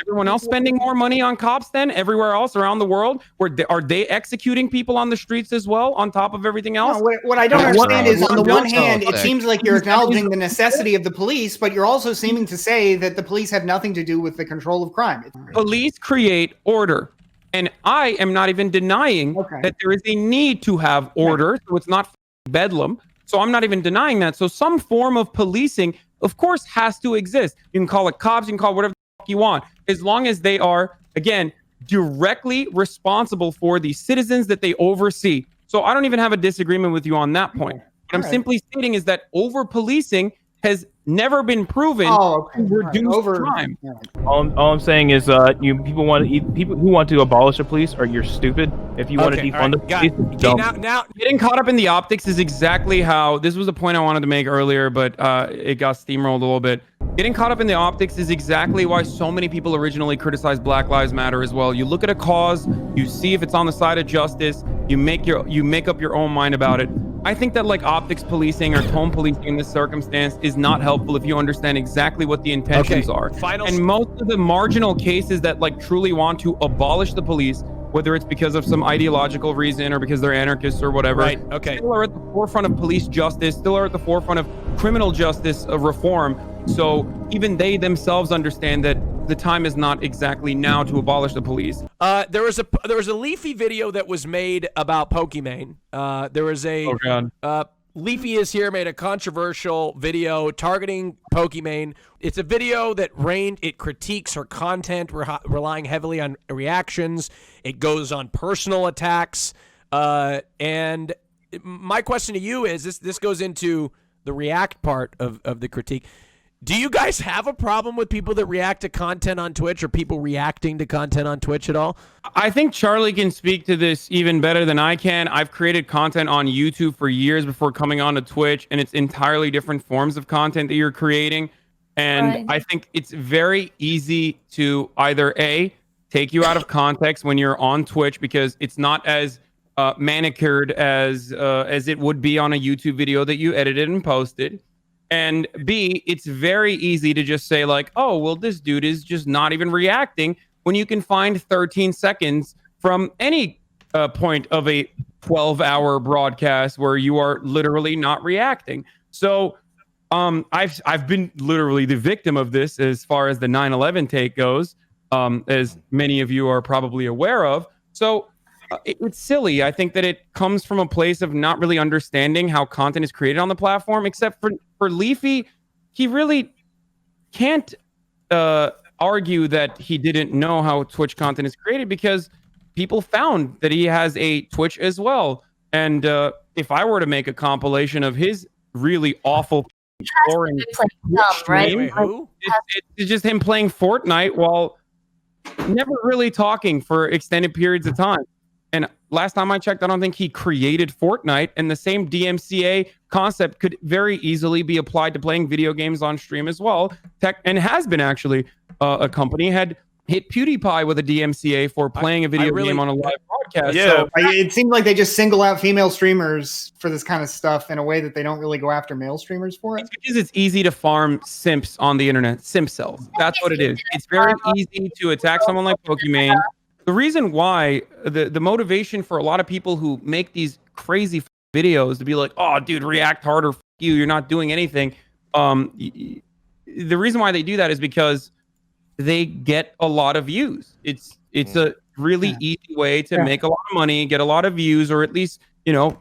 everyone else spending more money on cops then everywhere else around the world? Are they executing people on the streets as well on top of everything else? No, what I don't understand is, on the one hand, it seems like you're acknowledging the necessity of the police, but you're also seeming to say that the police have nothing to do with the control of crime. Police create order. And I am not even denying that there is a need to have order. So it's not bedlam. So I'm not even denying that. So some form of policing, of course, has to exist. You can call it cops, you can call it whatever you want, as long as they are, again, directly responsible for the citizens that they oversee. So I don't even have a disagreement with you on that point. What I'm simply stating is that over-policing has never been proven to reduce crime. All I'm saying is, people who want to abolish the police you're stupid. If you want to defund the police, now getting caught up in the optics is exactly how this was the point I wanted to make earlier, but it got steamrolled a little bit. Getting caught up in the optics is exactly why so many people originally criticized Black Lives Matter as well. You look at a cause, you see if it's on the side of justice, you make up your own mind about it. I think that like optics policing or tone policing in this circumstance is not helpful if you understand exactly what the intentions are. And most of the marginal cases that like truly want to abolish the police, whether it's because of some ideological reason or because they're anarchists or whatever, still are at the forefront of police justice, still are at the forefront of criminal justice reform. So even they themselves understand that the time is not exactly now to abolish the police. There was a Leafy video that was made about Pokimane. There was a Leafy is here made a controversial video targeting Pokimane. It's a video that it critiques her content, relying heavily on reactions. It goes on personal attacks. And my question to you is, this goes into the react part of the critique. Do you guys have a problem with people that react to content on Twitch or people reacting to content on Twitch at all? I think Charlie can speak to this even better than I can. I've created content on YouTube for years before coming on to Twitch, and it's entirely different forms of content that you're creating. And I think it's very easy to either A, take you out of context when you're on Twitch because it's not as manicured as it would be on a YouTube video that you edited and posted. And B, it's very easy to just say like, oh, well, this dude is just not even reacting when you can find 13 seconds from any point of a 12-hour broadcast where you are literally not reacting. So I've been literally the victim of this as far as the 9/11 take goes, as many of you are probably aware of. So it's silly. I think that it comes from a place of not really understanding how content is created on the platform, except for Leafy. He really can't argue that he didn't know how Twitch content is created because people found that he has a Twitch as well. And if I were to make a compilation of his really awful boring stream, Wait, who? it's just him playing Fortnite while never really talking for extended periods of time. And last time I checked, I don't think he created Fortnite, and the same DMCA concept could very easily be applied to playing video games on stream as well. And has been actually. A company had hit PewDiePie with a DMCA for playing a video game on a live broadcast. Yeah, so, it seems like they just single out female streamers for this kind of stuff in a way that they don't really go after male streamers for it. it's because it's easy to farm simps on the internet, simp cells. That's what it is. It's very easy to attack someone like Pokimane. The reason why, the motivation for a lot of people who make these crazy videos to be like, oh, dude, react harder, you're not doing anything. The reason why they do that is because they get a lot of views. It's a really easy way to make a lot of money, get a lot of views, or at least,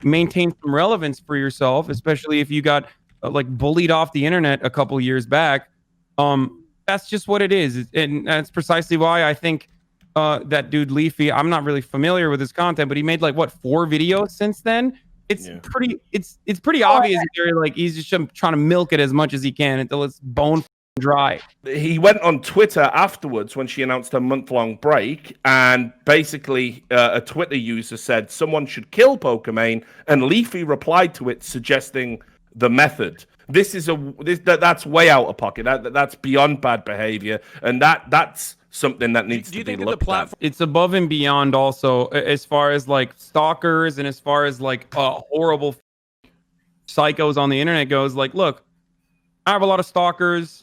maintain some relevance for yourself, especially if you got like bullied off the internet a couple years back. That's just what it is. And that's precisely why I think that dude Leafy, I'm not really familiar with his content, but he made like 4 videos since then. It's pretty obvious that he's just trying to milk it as much as he can until it's bone dry. He went on Twitter afterwards when she announced her month-long break, and basically a Twitter user said someone should kill Pokimane, and Leafy replied to it suggesting the method. That's way out of pocket. That's beyond bad behavior, and that's something that needs to be looked at. It's above and beyond also, as far as like stalkers and as far as like horrible psychos on the internet goes. Like, look, I have a lot of stalkers.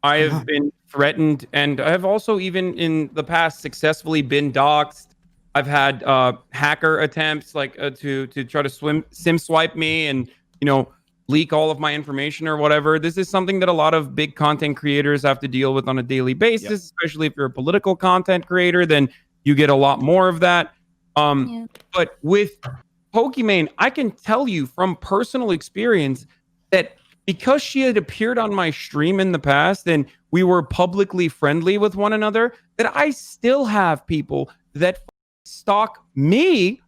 I have been threatened, and I have also even in the past successfully been doxxed. I've had hacker attempts to try to sim swipe me and leak all of my information or whatever. This is something that a lot of big content creators have to deal with on a daily basis, especially if you're a political content creator, then you get a lot more of that. But with Pokimane, I can tell you from personal experience that because she had appeared on my stream in the past and we were publicly friendly with one another, that I still have people that stalk me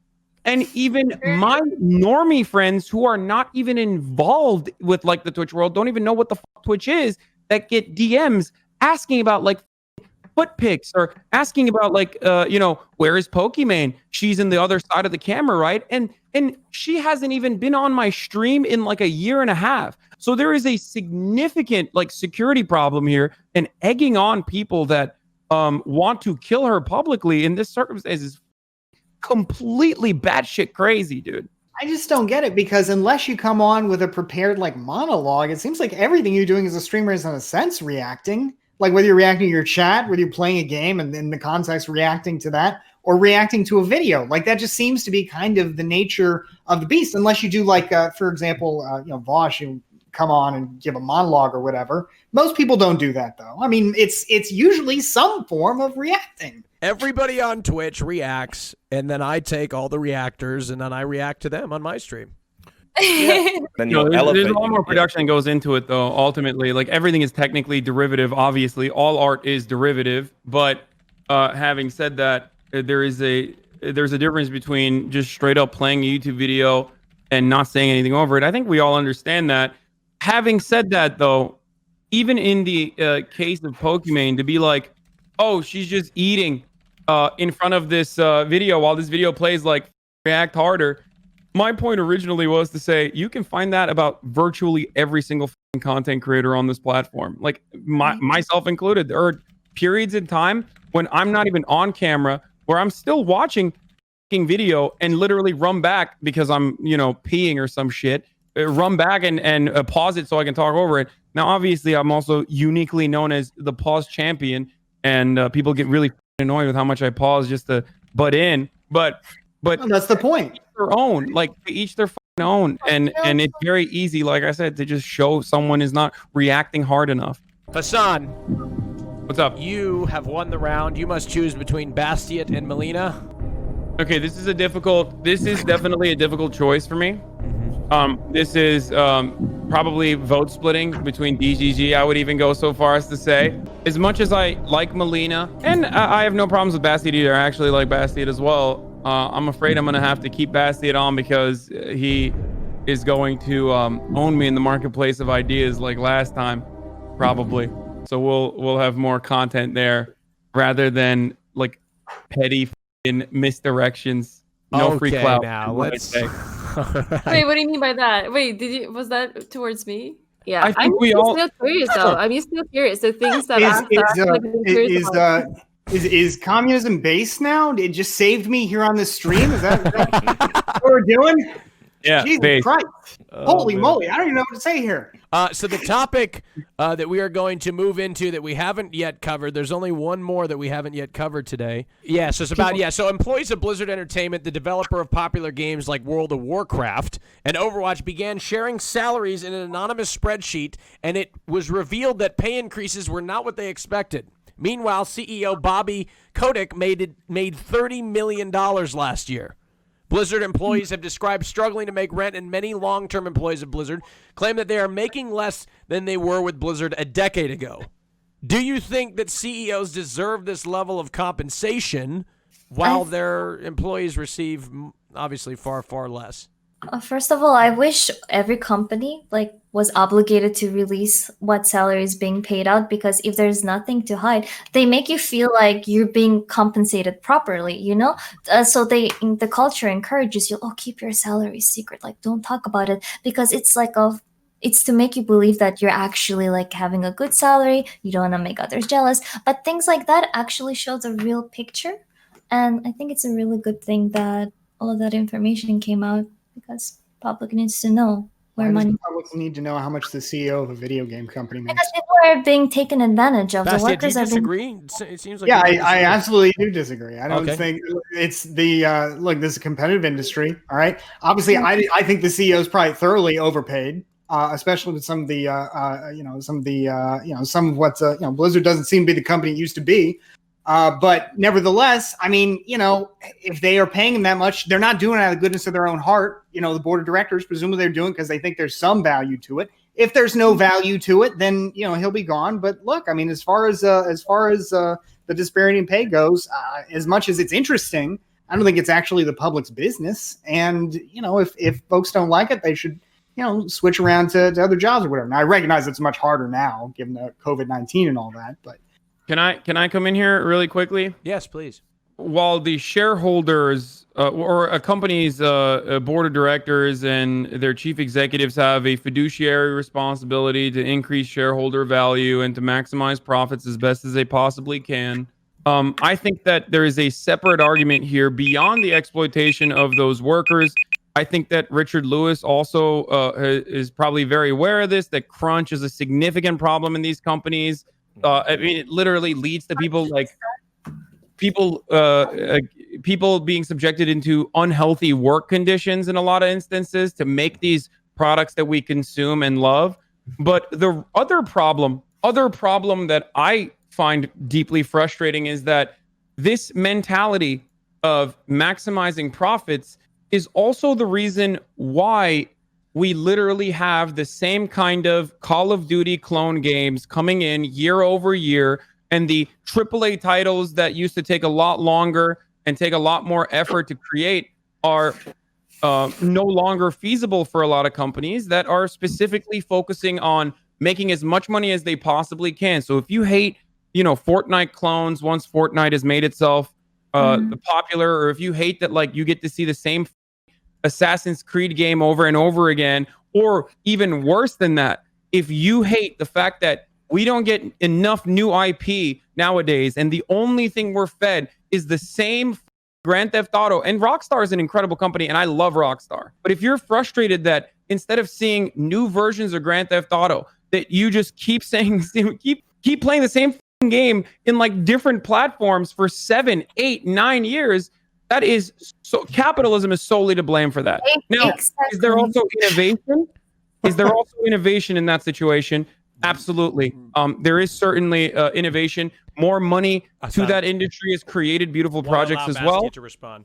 and even my normie friends who are not even involved with like the Twitch world, don't even know what the fuck Twitch is, that get DMs asking about like foot pics or asking about like, where is Pokimane? She's in the other side of the camera, right? And she hasn't even been on my stream in like a year and a half. So there is a significant like security problem here, and egging on people that want to kill her publicly in this circumstance is completely batshit crazy, dude. I just don't get it, because unless you come on with a prepared like monologue, it seems like everything you're doing as a streamer is in a sense reacting. Like whether you're reacting to your chat, whether you're playing a game and in the context reacting to that, or reacting to a video. Like that just seems to be kind of the nature of the beast, unless you do like, for example, Vosh, you come on and give a monologue or whatever. Most people don't do that though. I mean, it's usually some form of reacting. Everybody on Twitch reacts, and then I take all the reactors and then I react to them on my stream. Then there's a lot more production that goes into it though. Ultimately, like everything is technically derivative. Obviously, all art is derivative. But having said that, there's a difference between just straight up playing a YouTube video and not saying anything over it. I think we all understand that. Having said that, though, even in the case of Pokimane, to be like, oh, she's just eating in front of this video while this video plays, like, react harder. My point originally was to say you can find that about virtually every single content creator on this platform, like myself included. There are periods in time when I'm not even on camera, where I'm still watching video and literally run back because I'm, peeing or some shit. Run back and pause it so I can talk over it. Now, obviously, I'm also uniquely known as the pause champion, and people get really annoyed with how much I pause just to butt in. But that's the point. Their own, like each their own, and it's very easy, like I said, to just show someone is not reacting hard enough. Hasan, what's up? You have won the round. You must choose between Bastiat and Melina. Okay, this is definitely a difficult choice for me. This is probably vote splitting between DGG. I would even go so far as to say, as much as I like Melina, and I have no problems with Bastide either. I actually like Bastide as well. I'm afraid I'm going to have to keep Bastide on because he is going to own me in the marketplace of ideas like last time, probably. So we'll have more content there rather than like petty misdirections. No free clout. Now let's. Wait, what do you mean by that? Wait, was that towards me? Yeah, I think we all still curious though. I'm still curious. The things that is communism based now? It just saved me here on this stream. Is that what we're doing? Yeah, Jesus based. Christ. Holy moly. I don't even know what to say here. So the topic that we are going to move into that we haven't yet covered, there's only one more that we haven't yet covered today. Yeah, so it's about, so employees of Blizzard Entertainment, the developer of popular games like World of Warcraft and Overwatch, began sharing salaries in an anonymous spreadsheet, and it was revealed that pay increases were not what they expected. Meanwhile, CEO Bobby Kotick made $30 million last year. Blizzard employees have described struggling to make rent, and many long-term employees of Blizzard claim that they are making less than they were with Blizzard a decade ago. Do you think that CEOs deserve this level of compensation while their employees receive obviously far, far less? First of all, I wish every company was obligated to release what salary is being paid out, because if there's nothing to hide, they make you feel like you're being compensated properly, so the culture encourages you, keep your salary secret, don't talk about it, because it's it's to make you believe that you're actually having a good salary, you don't want to make others jealous, but things like that actually show the real picture. And I think it's a really good thing that all of that information came out, because public needs to know where money. The public need to know how much the CEO of a video game company makes. Because people are being taken advantage of. Bastien, The workers do you disagree? It seems like I absolutely do disagree. I don't think it's the look. This is a competitive industry. All right. Obviously, I think the CEO is probably thoroughly overpaid. Especially with some of the some of what Blizzard doesn't seem to be the company it used to be. But nevertheless, I mean, if they are paying him that much, they're not doing it out of the goodness of their own heart. The board of directors, presumably they're doing it because they think there's some value to it. If there's no value to it, then, he'll be gone. But look, I mean, as far as the disparity in pay goes, as much as it's interesting, I don't think it's actually the public's business. And, if folks don't like it, they should, switch around to other jobs or whatever. Now, I recognize it's much harder now, given the COVID-19 and all that, but. Can I come in here really quickly? Yes, please. While the shareholders or a company's board of directors and their chief executives have a fiduciary responsibility to increase shareholder value and to maximize profits as best as they possibly can, I think that there is a separate argument here beyond the exploitation of those workers. I think that Richard Lewis also is probably very aware of this, that crunch is a significant problem in these companies. I mean, it literally leads to people being subjected into unhealthy work conditions in a lot of instances to make these products that we consume and love. But the other problem that I find deeply frustrating is that this mentality of maximizing profits is also the reason why we literally have the same kind of Call of Duty clone games coming in year over year, and the AAA titles that used to take a lot longer and take a lot more effort to create are no longer feasible for a lot of companies that are specifically focusing on making as much money as they possibly can. So if you hate, Fortnite clones once Fortnite has made itself popular, or if you hate that you get to see the same Assassin's Creed game over and over again, or even worse than that, if you hate the fact that we don't get enough new IP nowadays and the only thing we're fed is the same Grand Theft Auto, and Rockstar is an incredible company and I love Rockstar, but if you're frustrated that instead of seeing new versions of Grand Theft Auto, that you just keep playing the same game in different platforms for 7, 8, 9 years, that is capitalism is solely to blame for that. Now, is there also innovation? Is there also innovation in that situation? Absolutely. There is certainly innovation. More money to that industry has created beautiful projects as well. To respond.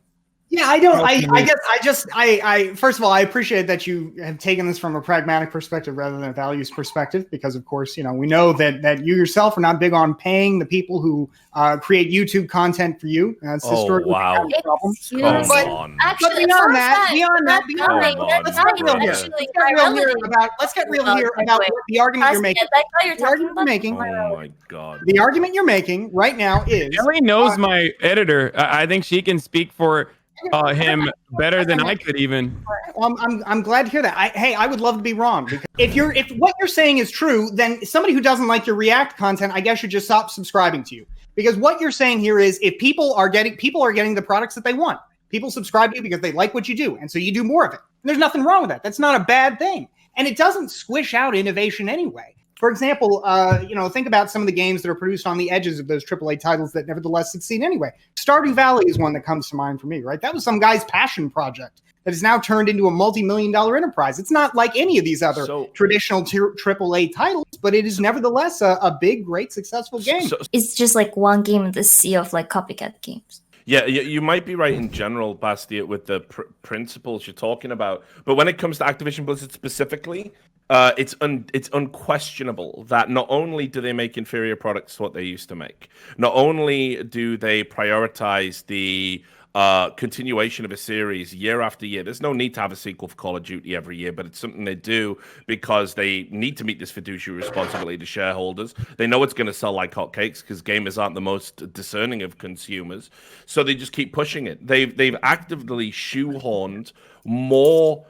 Yeah, I don't. I first of all, I appreciate that you have taken this from a pragmatic perspective rather than a values perspective, because of course, we know that you yourself are not big on paying the people who create YouTube content for you. That's historically wow. a problem. Actually, But beyond that, let's get real here about what the argument you're making. Oh my god. The argument you're making right now is Ellie knows my editor. I think she can speak for him better than I could even. I'm glad to hear that. I would love to be wrong, because if what you're saying is true, then somebody who doesn't like your React content, I guess, should just stop subscribing to you. Because what you're saying here is, if people are getting the products that they want, people subscribe to you because they like what you do, and so you do more of it. And there's nothing wrong with that. That's not a bad thing, and it doesn't squish out innovation anyway. For example, think about some of the games that are produced on the edges of those AAA titles that nevertheless succeed anyway. Stardew Valley is one that comes to mind for me, right? That was some guy's passion project that is now turned into a multi-million-dollar enterprise. It's not like any of these other traditional AAA titles, but it is nevertheless a big, great, successful game. It's just like one game in the sea of like copycat games. Yeah, you might be right in general, Bastia, with the principles you're talking about. But when it comes to Activision Blizzard specifically, it's unquestionable that not only do they make inferior products to what they used to make, not only do they prioritize the continuation of a series year after year. There's no need to have a sequel for Call of Duty every year, but it's something they do because they need to meet this fiduciary responsibility to shareholders. They know it's going to sell like hotcakes because gamers aren't the most discerning of consumers, so they just keep pushing it. They've actively shoehorned more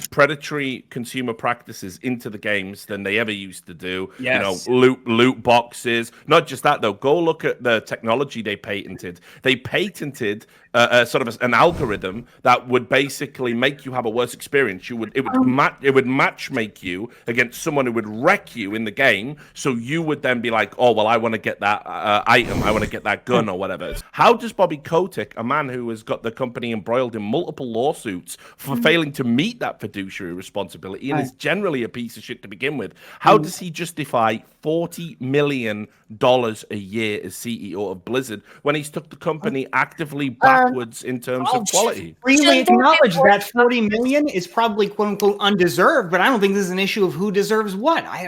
predatory consumer practices into the games than they ever used to do. Yes. Loot boxes. Not just that though. Go look at the technology they patented. They patented sort of an algorithm that would basically make you have a worse experience. It would match make you against someone who would wreck you in the game. So you would then be like, oh well, I want to get that item. I want to get that gun or whatever. How does Bobby Kotick, a man who has got the company embroiled in multiple lawsuits for failing to meet that fiduciary responsibility and is generally a piece of shit to begin with, how does he justify $40 million a year as CEO of Blizzard when he's took the company actively backwards in terms of quality? Freely acknowledge that 40 million is probably quote unquote undeserved, but I don't think this is an issue of who deserves what. I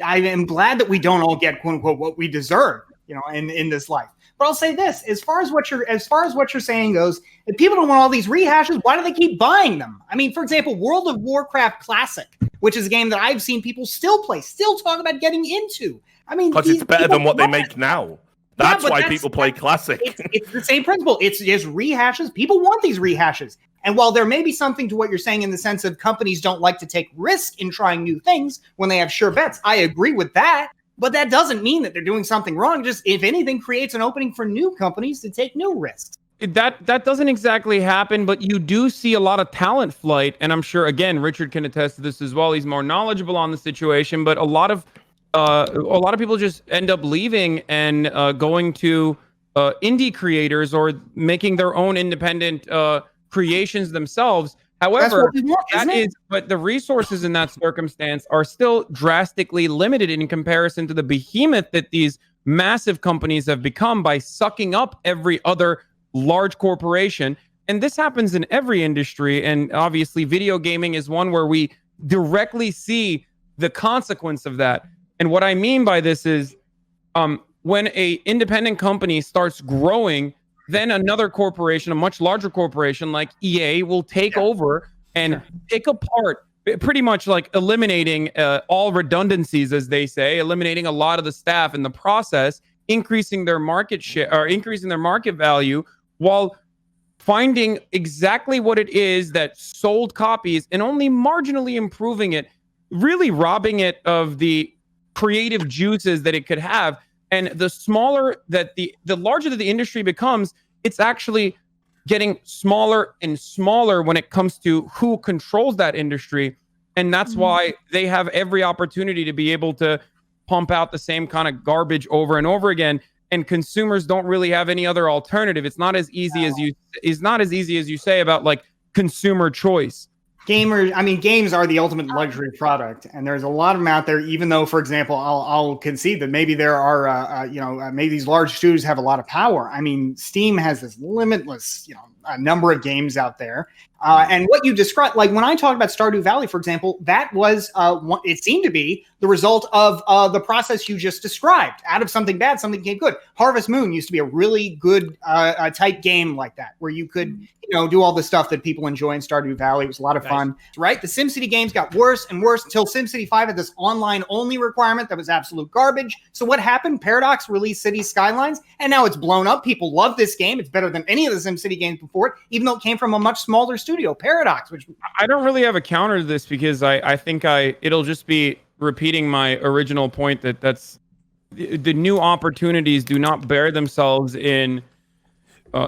am glad that we don't all get quote unquote what we deserve, in this life. But I'll say this: as far as what you're saying goes, if people don't want all these rehashes, why do they keep buying them? I mean, for example, World of Warcraft Classic, which is a game that I've seen people still play, still talk about getting into. I mean, because it's better than what they make now. That's why people play Classic. It's the same principle. It's just rehashes. People want these rehashes. And while there may be something to what you're saying in the sense of companies don't like to take risk in trying new things when they have sure bets, I agree with that. But that doesn't mean that they're doing something wrong. Just, if anything, creates an opening for new companies to take new risks. That doesn't exactly happen, but you do see a lot of talent flight. And I'm sure, again, Richard can attest to this as well. He's more knowledgeable on the situation, but a lot of people just end up leaving and going to indie creators or making their own independent creations themselves. However, but the resources in that circumstance are still drastically limited in comparison to the behemoth that these massive companies have become by sucking up every other large corporation. And this happens in every industry. And obviously, video gaming is one where we directly see the consequence of that. And what I mean by this is when a independent company starts growing, then another corporation, a much larger corporation like EA, will take over and pick apart, pretty much like eliminating all redundancies, as they say, eliminating a lot of the staff in the process, increasing their market share or increasing their market value while finding exactly what it is that sold copies and only marginally improving it, really robbing it of the creative juices that it could have. And the larger that the industry becomes, it's actually getting smaller and smaller when it comes to who controls that industry. And that's why they have every opportunity to be able to pump out the same kind of garbage over and over again. And consumers don't really have any other alternative. It's not as easy as you say about like consumer choice. Games are the ultimate luxury product, and there's a lot of them out there. Even though, for example, I'll concede that maybe there are, maybe these large studios have a lot of power. I mean, Steam has this limitless, a number of games out there. And what you described, like when I talked about Stardew Valley, for example, that was, it seemed to be the result of the process you just described. Out of something bad, something came good. Harvest Moon used to be a really good type game like that, where you could, do all the stuff that people enjoy in Stardew Valley. It was a lot of fun, right? The SimCity games got worse and worse until SimCity 5 had this online-only requirement that was absolute garbage. So what happened? Paradox released Cities Skylines, and now it's blown up. People love this game. It's better than any of the SimCity games before it, even though it came from a much smaller studio, Paradox. Which I don't really have a counter to this because I think it'll just be repeating my original point that's the new opportunities do not bear themselves in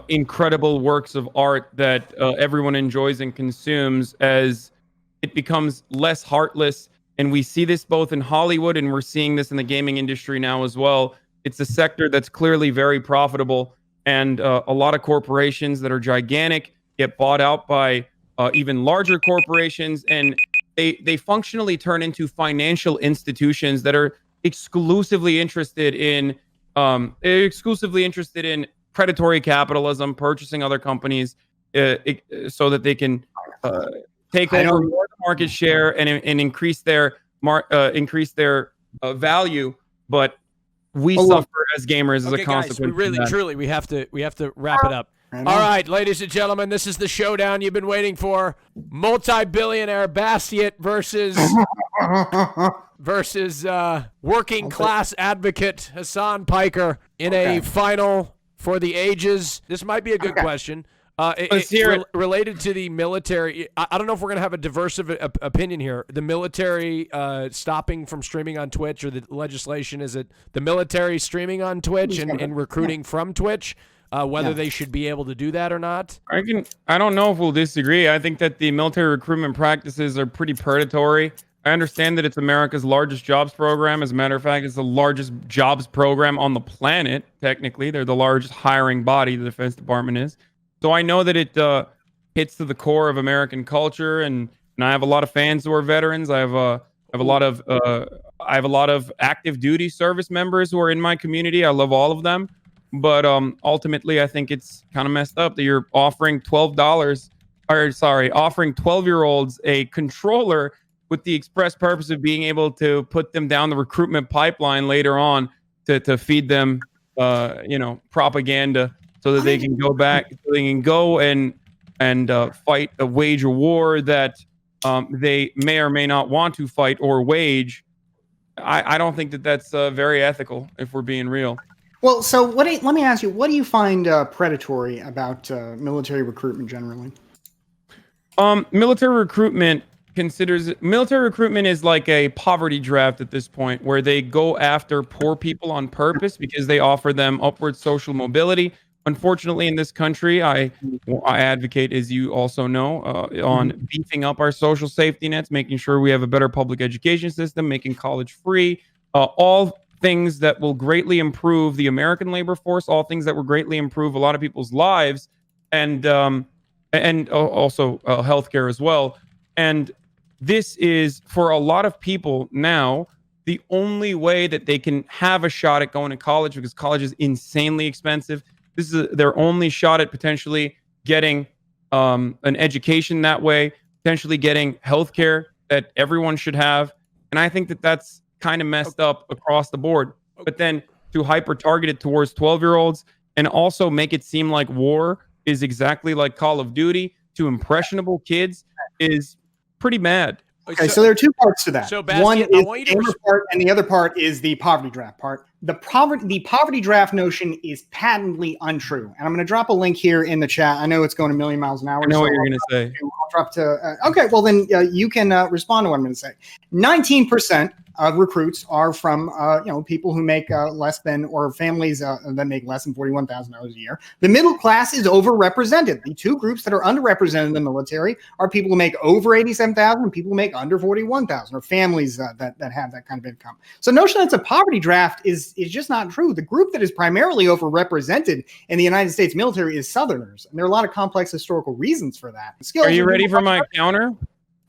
incredible works of art that everyone enjoys and consumes, as it becomes less heartless. And we see this both in Hollywood, and we're seeing this in the gaming industry now as well. It's a sector that's clearly very profitable, and a lot of corporations that are gigantic get bought out by even larger corporations, and they functionally turn into financial institutions that are exclusively interested in predatory capitalism, purchasing other companies so that they can take over more of the market share and increase their value. But we suffer as gamers as a consequence. Guys, we really, truly, we have to wrap it up. All right, ladies and gentlemen, this is the showdown you've been waiting for. Multi-billionaire Bastiat versus working class advocate Hasan Piker in a final for the ages. This might be a good question. Let's hear it. Related to the military, I don't know if we're going to have a diverse opinion here. The military stopping from streaming on Twitch, or the legislation, is it the military streaming on Twitch and recruiting from Twitch? Whether they should be able to do that or not? I don't know if we'll disagree. I think that the military recruitment practices are pretty predatory. I understand that it's America's largest jobs program. As a matter of fact, it's the largest jobs program on the planet. Technically, they're the largest hiring body, the Defense Department is. So I know that it hits to the core of American culture, and I have a lot of fans who are veterans. I have a lot of active duty service members who are in my community. I love all of them. But ultimately, I think it's kind of messed up that you're offering offering 12-year-olds a controller with the express purpose of being able to put them down the recruitment pipeline later on to feed them, propaganda, so that they can go back, so they can go and fight a wage a war that they may or may not want to fight or wage. I don't think that that's very ethical, if we're being real. Well, so let me ask you, what do you find predatory about military recruitment generally? Military recruitment is like a poverty draft at this point, where they go after poor people on purpose because they offer them upward social mobility. Unfortunately, in this country, I advocate, as you also know, on beefing up our social safety nets, making sure we have a better public education system, making college free, all things that will greatly improve the American labor force, all things that will greatly improve a lot of people's lives, and also healthcare as well. And this is, for a lot of people now, the only way that they can have a shot at going to college, because college is insanely expensive. This is their only shot at potentially getting an education that way, potentially getting healthcare that everyone should have. And I think that that's kind of messed up across the board. But then to hyper target it towards 12-year-olds and also make it seem like war is exactly like Call of Duty to impressionable kids is pretty bad. Okay, so there are two parts to that. So, Bastian, one is the gamer part, and the other part is the poverty draft part. The poverty draft notion is patently untrue. And I'm going to drop a link here in the chat. I know it's going a million miles an hour. I know what you're going to say. I'll drop to. Okay, well then you can respond to what I'm going to say. 19% of recruits are from people who make less than, or families that make less than $41,000 a year. The middle class is overrepresented. The two groups that are underrepresented in the military are people who make over $87,000 and people who make under $41,000, or families that have that kind of income. So the notion that it's a poverty draft is just not true. The group that is primarily overrepresented in the United States military is Southerners, and there are a lot of complex historical reasons for that. Are you ready for my counter?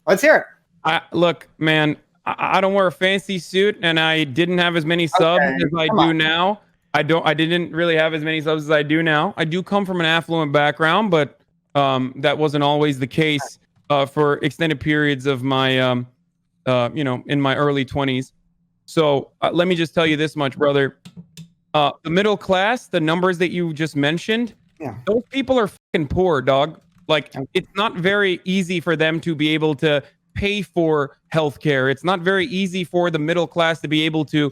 Let's hear it. Look, man, I don't wear a fancy suit, and I didn't have as many subs as I do now. I didn't really have as many subs as I do now. I do come from an affluent background, but that wasn't always the case for extended periods of my, in my early 20s. So let me just tell you this much, brother. The middle class, the numbers that you just mentioned, those people are fucking poor, dog. Like, it's not very easy for them to be able to pay for healthcare. It's not very easy for the middle class to be able to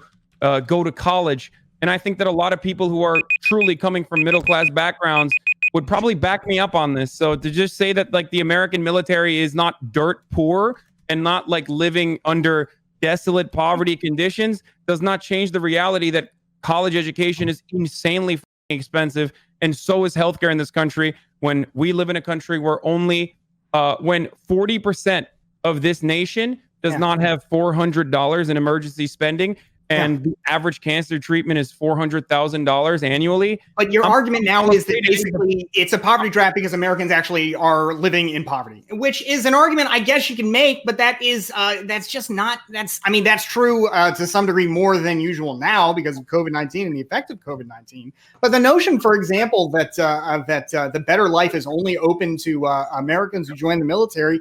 go to college. And I think that a lot of people who are truly coming from middle class backgrounds would probably back me up on this. So to just say that like the American military is not dirt poor and not like living under desolate poverty conditions does not change the reality that college education is insanely expensive, and so is healthcare in this country. When we live in a country where only when 40% of this nation does not have $400 in emergency spending, and the average cancer treatment is $400,000 annually. But your argument now is that basically it's a poverty trap because Americans actually are living in poverty, which is an argument I guess you can make, but that's just not, that's true to some degree more than usual now because of COVID-19 and the effect of COVID-19. But the notion, for example, that the better life is only open to Americans who join the military,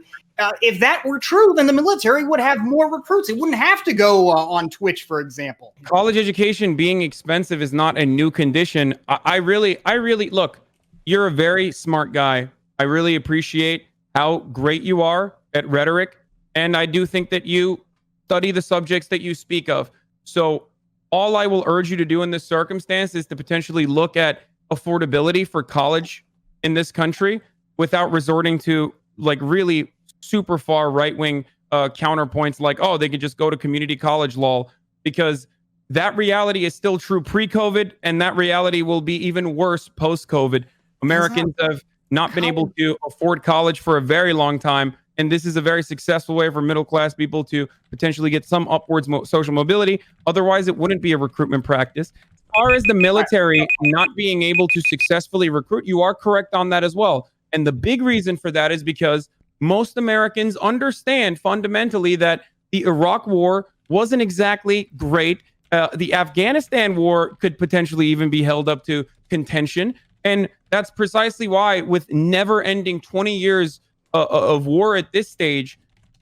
if that were true, then the military would have more recruits. It wouldn't have to go on Twitch, for example. College education being expensive is not a new condition. I really look, you're a very smart guy. I really appreciate how great you are at rhetoric. And I do think that you study the subjects that you speak of. So all I will urge you to do in this circumstance is to potentially look at affordability for college in this country without resorting to like really super far right-wing counterpoints like, oh, they could just go to community college, lol, because that reality is still true pre-COVID, and that reality will be even worse post-COVID. Americans have not been able to afford college for a very long time, and this is a very successful way for middle-class people to potentially get some upwards social mobility. Otherwise, it wouldn't be a recruitment practice. As far as the military not being able to successfully recruit, you are correct on that as well. And the big reason for that is because most Americans understand fundamentally that the Iraq War wasn't exactly great. The Afghanistan War could potentially even be held up to contention. And that's precisely why, with never-ending 20 years of war at this stage,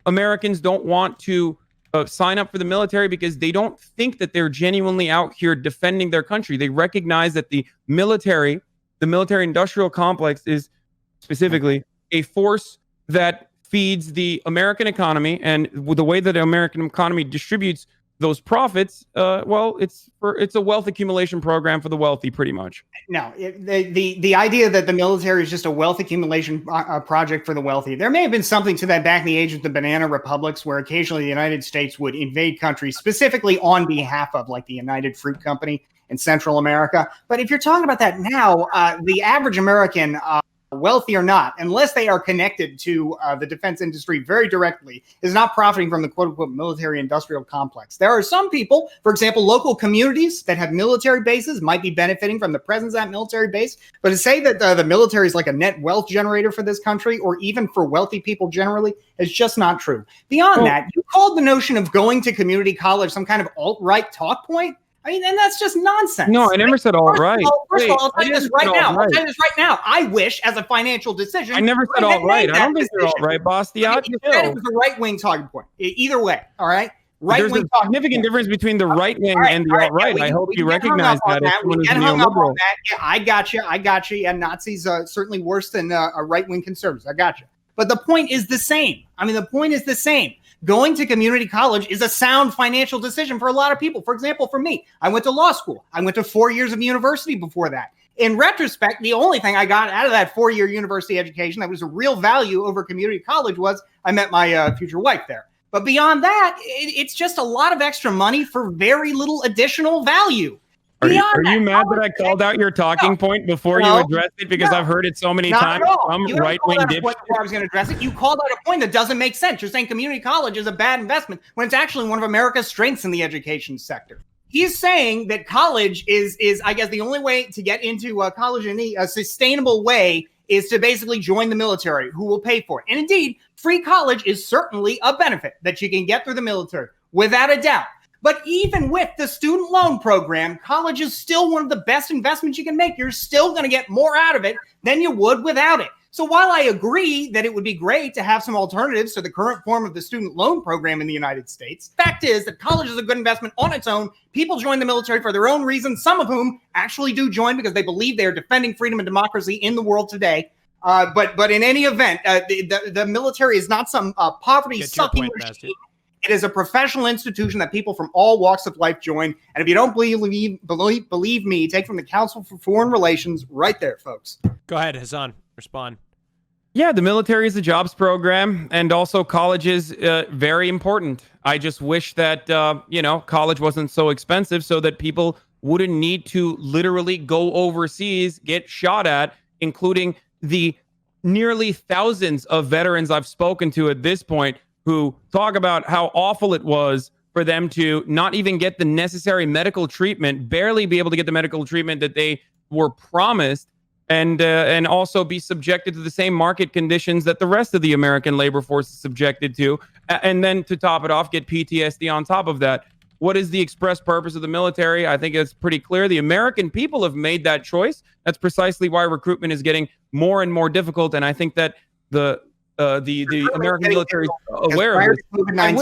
Americans don't want to sign up for the military because they don't think that they're genuinely out here defending their country. They recognize that the military-industrial complex is specifically a force that feeds the American economy, and the way that the American economy distributes those profits, it's a wealth accumulation program for the wealthy, pretty much. No, the idea that the military is just a wealth accumulation project for the wealthy. There may have been something to that back in the age of the banana republics, where occasionally the United States would invade countries specifically on behalf of, like, the United Fruit Company in Central America. But if you're talking about that now, the average American, wealthy or not, unless they are connected to the defense industry very directly, is not profiting from the quote-unquote military-industrial complex. There are some people, for example, local communities that have military bases might be benefiting from the presence of that military base. But to say that the military is like a net wealth generator for this country, or even for wealthy people generally, is just not true. Beyond that, you called the notion of going to community college some kind of alt-right talk point. I mean, and that's just nonsense. No, I never said alt-right. First of all, I'll tell you this right now. I wish, as a financial decision, I never said alt-right. I don't think you're alt-right, Bastiat. You said it was a right-wing talking point. Either way, all right? There's a significant difference between the right wing and the alt-right. I hope you recognize that. We get hung up on that. Yeah, I got you. Yeah, Nazis are certainly worse than right-wing conservatives. I got you. But the point is the same. Going to community college is a sound financial decision for a lot of people. For example, for me, I went to law school. I went to 4 years of university before that. In retrospect, the only thing I got out of that 4-year university education that was a real value over community college was I met my future wife there. But beyond that, it's just a lot of extra money for very little additional value. Are you mad that I called out your talking point before you addressed it? Because I've heard it so many times from right-wing dipshits. I was going to address it. You called out a point that doesn't make sense. You're saying community college is a bad investment when it's actually one of America's strengths in the education sector. He's saying that college is I guess, the only way to get into college in a sustainable way is to basically join the military, who will pay for it. And indeed, free college is certainly a benefit that you can get through the military, without a doubt. But even with the student loan program, college is still one of the best investments you can make. You're still going to get more out of it than you would without it. So while I agree that it would be great to have some alternatives to the current form of the student loan program in the United States, fact is that college is a good investment on its own. People join the military for their own reasons, some of whom actually do join because they believe they are defending freedom and democracy in the world today. But in any event, the military is not some poverty-sucking machine. It is a professional institution that people from all walks of life join. And if you don't believe me, take from the Council for Foreign Relations right there, folks. Go ahead, Hasan. Respond. Yeah, the military is a jobs program, and also college is very important. I just wish that, college wasn't so expensive so that people wouldn't need to literally go overseas, get shot at, including the nearly thousands of veterans I've spoken to at this point who talk about how awful it was for them to not even get the necessary medical treatment, barely be able to get the medical treatment that they were promised, and also be subjected to the same market conditions that the rest of the American labor force is subjected to, and then to top it off, get PTSD on top of that. What is the express purpose of the military? I think it's pretty clear. The American people have made that choice. That's precisely why recruitment is getting more and more difficult, and I think that the American military is aware of this. I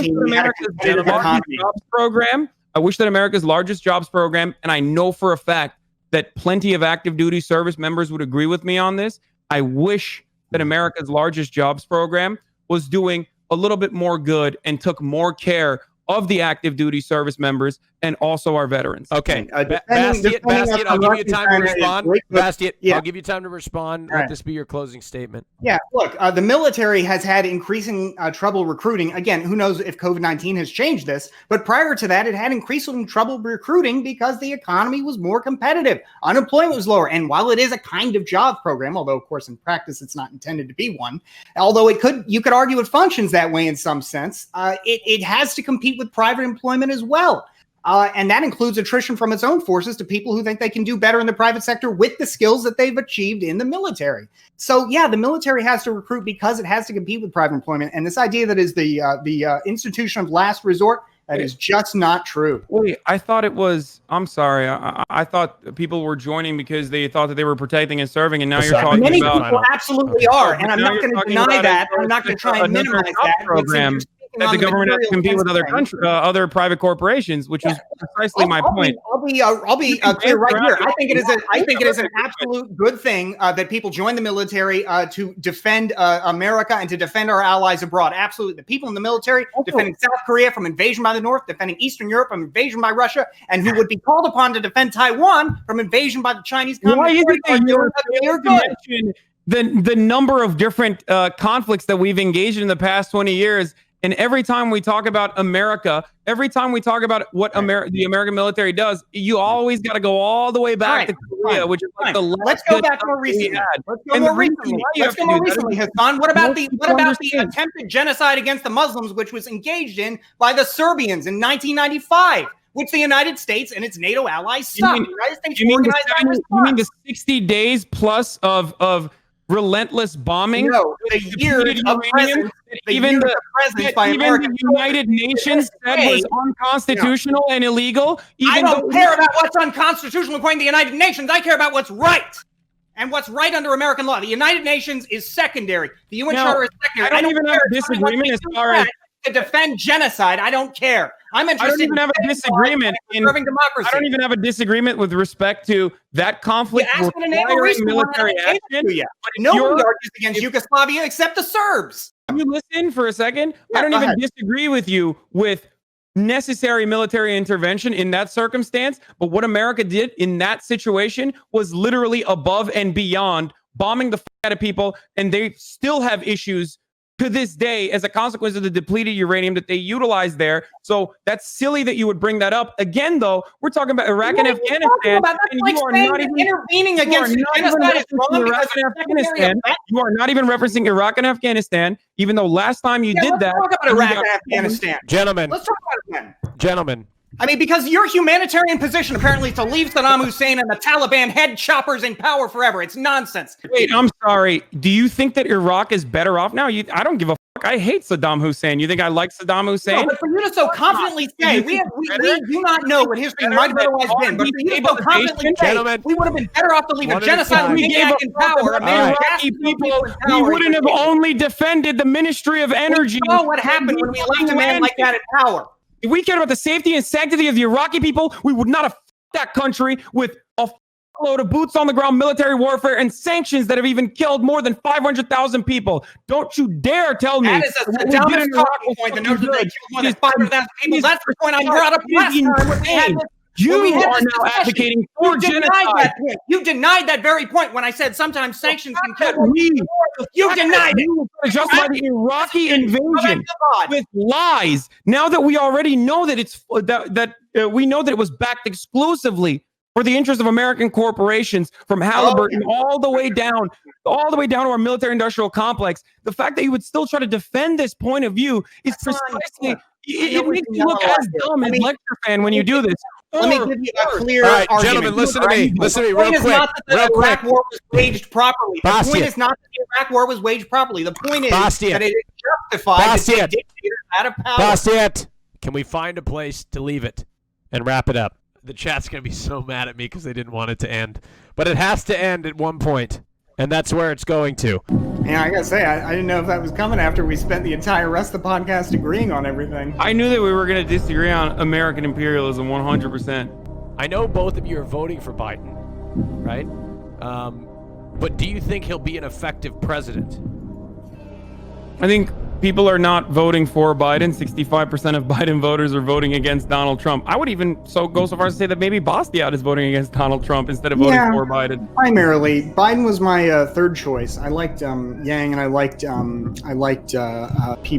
wish that America's largest jobs program, and I know for a fact that plenty of active duty service members would agree with me on this. I wish that America's largest jobs program was doing a little bit more good and took more care of the active duty service members and also our veterans. Okay. Bastiat, I'll give you time to respond. Bastiat, I'll give you time to respond. Let this be your closing statement. Yeah, look, the military has had increasing trouble recruiting. Again, who knows if COVID-19 has changed this, but prior to that, it had increasing trouble recruiting because the economy was more competitive. Unemployment was lower. And while it is a kind of job program, although, of course, in practice, it's not intended to be one, although you could argue it functions that way in some sense, it has to compete with private employment as well. And that includes attrition from its own forces to people who think they can do better in the private sector with the skills that they've achieved in the military. So, yeah, the military has to recruit because it has to compete with private employment. And this idea that is the institution of last resort, that is just not true. Wait, I thought it was, I'm sorry, I thought people were joining because they thought that they were protecting and serving, and now you're talking Many about... Many people absolutely are, and I'm not going to deny that. I'm not going to try and minimize that. Program that the government has to compete with other private corporations, which is precisely my point. I'll be clear right here. I think it is an absolute good thing that people join the military to defend America and to defend our allies abroad. Absolutely, the people in the military defending South Korea from invasion by the North, defending Eastern Europe from invasion by Russia, and who would be called upon to defend Taiwan from invasion by the Chinese Communist Party. Why is it that you're the number of different conflicts that we've engaged in the past 20 years? And every time we talk about America, every time we talk about what the American military does, you always got to go all the way back to Korea, which is like the last. Let's go back more recently. Let's go more recently, Hasan. What about the attempted genocide against the Muslims, which was engaged in by the Serbians in 1995? Which the United States and its NATO allies stopped. You mean the 60 days plus of relentless bombing? No, the years of presence. Even the United Nations said was unconstitutional and illegal. I don't care about what's unconstitutional according to the United Nations. I care about what's right. And what's right under American law. The United Nations is secondary. The UN Charter is secondary. I don't even have a disagreement as far as to defend genocide. I don't care. I'm interested. I don't even have a disagreement in serving democracy. I don't even have a disagreement with respect to that conflict requiring military action. No one argues against Yugoslavia except the Serbs. Can you listen for a second? I don't even disagree with you with necessary military intervention in that circumstance. But what America did in that situation was literally above and beyond bombing the out of people. And they still have issues to this day as a consequence of the depleted uranium that they utilized there. So that's silly that you would bring that up. Again, though, we're talking about Iraq and Afghanistan. And you are not even intervening against genocide is wrong Iraq and Afghanistan. You are not even referencing Iraq and Afghanistan, even though last time you did that. Let's talk about Iraq and Afghanistan. Gentlemen. Let's talk about it then. Gentlemen, I mean, because your humanitarian position apparently is to leave Saddam Hussein and the Taliban head choppers in power forever. It's nonsense. Wait, I'm sorry. Do you think that Iraq is better off now? I don't give a fuck. I hate Saddam Hussein. You think I like Saddam Hussein? No, but for you to so confidently say, we do not know what history might have otherwise been, but for you to so confidently say, we would have been better off to leave a genocidal maniac in power. We wouldn't have only defended the Ministry of Energy. We know what happened when we left a man like that in power. If we cared about the safety and sanctity of the Iraqi people, we would not have that country with a load of boots on the ground military warfare and sanctions that have even killed more than 500,000 people. Don't you dare tell me. That is a dumbest talking point. The notion that they killed more than 500,000 people. That's the point I brought up last time. You are now advocating for genocide. You denied that very point when I said sometimes sanctions can kill. You denied it. You justify the Iraqi invasion with lies. Now that we already know that we know that it was backed exclusively for the interest of American corporations, from Halliburton all the way down to our military-industrial complex. The fact that you would still try to defend this point of view is precisely. It makes you look as dumb as lecture fan when you do this. Let me give you a clear argument. Gentlemen, listen to me. Listen to me real quick. The point is not that the Iraq war was waged properly. The point is not that the Iraq war was waged properly. The point is that it is justified to take dictators out of power. Can we find a place to leave it and wrap it up? The chat's going to be so mad at me because they didn't want it to end. But it has to end at one point, and that's where it's going to. Yeah, I got to say, I didn't know if that was coming after we spent the entire rest of the podcast agreeing on everything. I knew that we were going to disagree on American imperialism 100%. I know both of you are voting for Biden, right? But do you think he'll be an effective president? I think people are not voting for Biden. 65% of Biden voters are voting against Donald Trump. I would even go so far as to say that maybe Bastiat is voting against Donald Trump instead of voting for Biden. Primarily, Biden was my third choice. I liked Yang and I liked Pete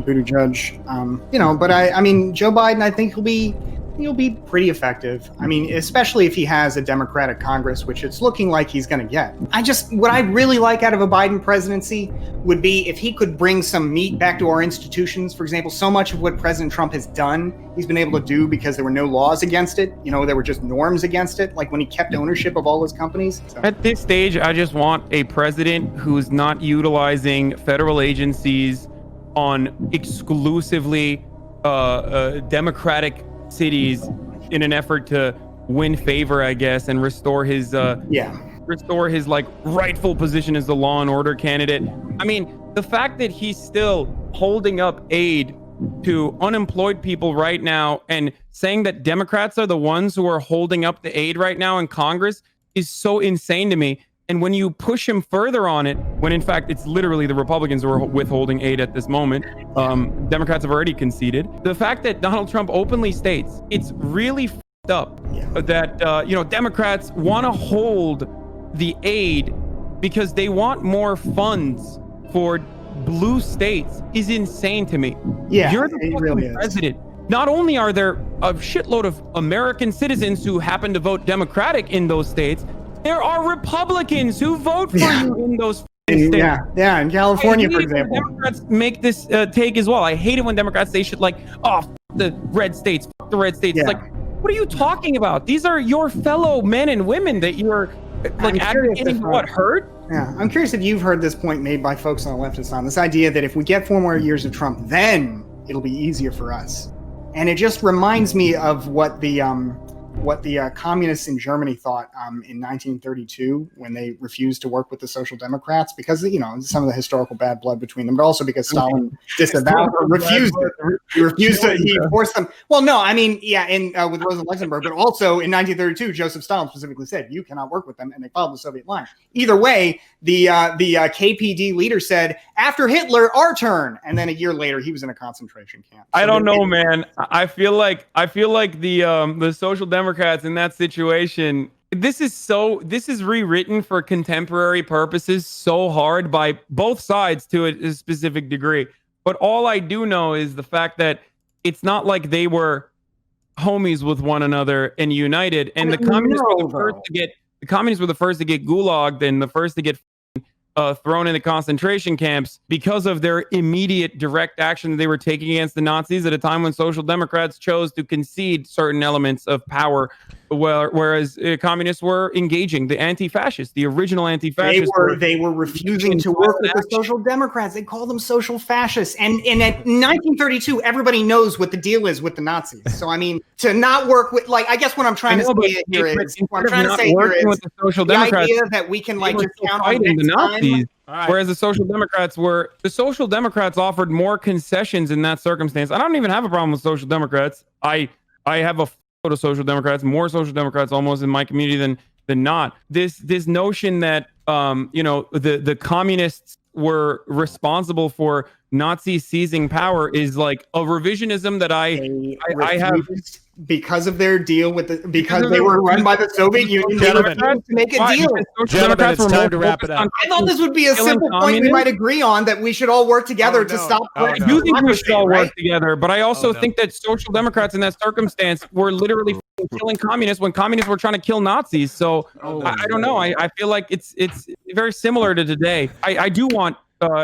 Buttigieg. But I mean, Joe Biden, I think he'll be pretty effective. I mean, especially if he has a Democratic Congress, which it's looking like he's going to get. What I really like out of a Biden presidency would be if he could bring some meat back to our institutions. For example, so much of what President Trump has done, he's been able to do because there were no laws against it. There were just norms against it, like when he kept ownership of all his companies. So. At this stage, I just want a president who's not utilizing federal agencies on exclusively Democratic cities in an effort to win favor, I guess, and restore his rightful position as the law and order candidate. I mean, the fact that he's still holding up aid to unemployed people right now and saying that Democrats are the ones who are holding up the aid right now in Congress is so insane to me. And when you push him further on it, when in fact it's literally the Republicans who are withholding aid at this moment, Democrats have already conceded. The fact that Donald Trump openly states it's really f***ed up that Democrats want to hold the aid because they want more funds for blue states is insane to me. Yeah, you're the fucking president. Not only are there a shitload of American citizens who happen to vote Democratic in those states, there are Republicans who vote for you in those states. Yeah, in California, for example. Democrats make this take as well. I hate it when Democrats say shit like, "Oh, f the red states, f the red states." It's like, what are you talking about? These are your fellow men and women that you're advocating for what hurt? Yeah, I'm curious if you've heard this point made by folks on the left on this idea that if we get 4 more years of Trump, then it'll be easier for us. And it just reminds me of what the communists in Germany thought in 1932 when they refused to work with the Social Democrats because, some of the historical bad blood between them, but also because Stalin disavowed or refused it. He forced them. Well, no, I mean, with Rosa Luxemburg, but also in 1932, Joseph Stalin specifically said, you cannot work with them, and they followed the Soviet line. Either way, the KPD leader said, after Hitler, our turn. And then a year later, he was in a concentration camp. So I don't know, man. I feel like the Social Democrats in that situation, this is rewritten for contemporary purposes so hard by both sides to a specific degree. But all I do know is the fact that it's not like they were homies with one another and united. And the communists were the first to get gulagged and the first to get thrown into concentration camps because of their immediate direct action that they were taking against the Nazis at a time when social democrats chose to concede certain elements of power, whereas communists were engaging the anti-fascists, the original anti-fascists. They were refusing to work with the social democrats. They called them social fascists. And at 1932, everybody knows what the deal is with the Nazis. So I mean, to not work with, like, I guess what I'm trying to say here is, the social democrats, idea that we can like just count on the Nazis. Right. Whereas the social democrats offered more concessions in that circumstance. I don't even have a problem with social democrats. I have a photo of social democrats, more social democrats almost in my community than not. This notion that the communists were responsible for Nazis seizing power is like a revisionism that I have. Because of their deal with because they were run by the Soviet Union, they refused to make a deal. Gentlemen, it's time to wrap it up. I thought this would be a simple point we might agree on, that we should all work together to stop. I do think we should all work together, but I also think that social democrats in that circumstance were literally killing communists when communists were trying to kill Nazis. So I don't know. I feel like it's very similar to today. I do want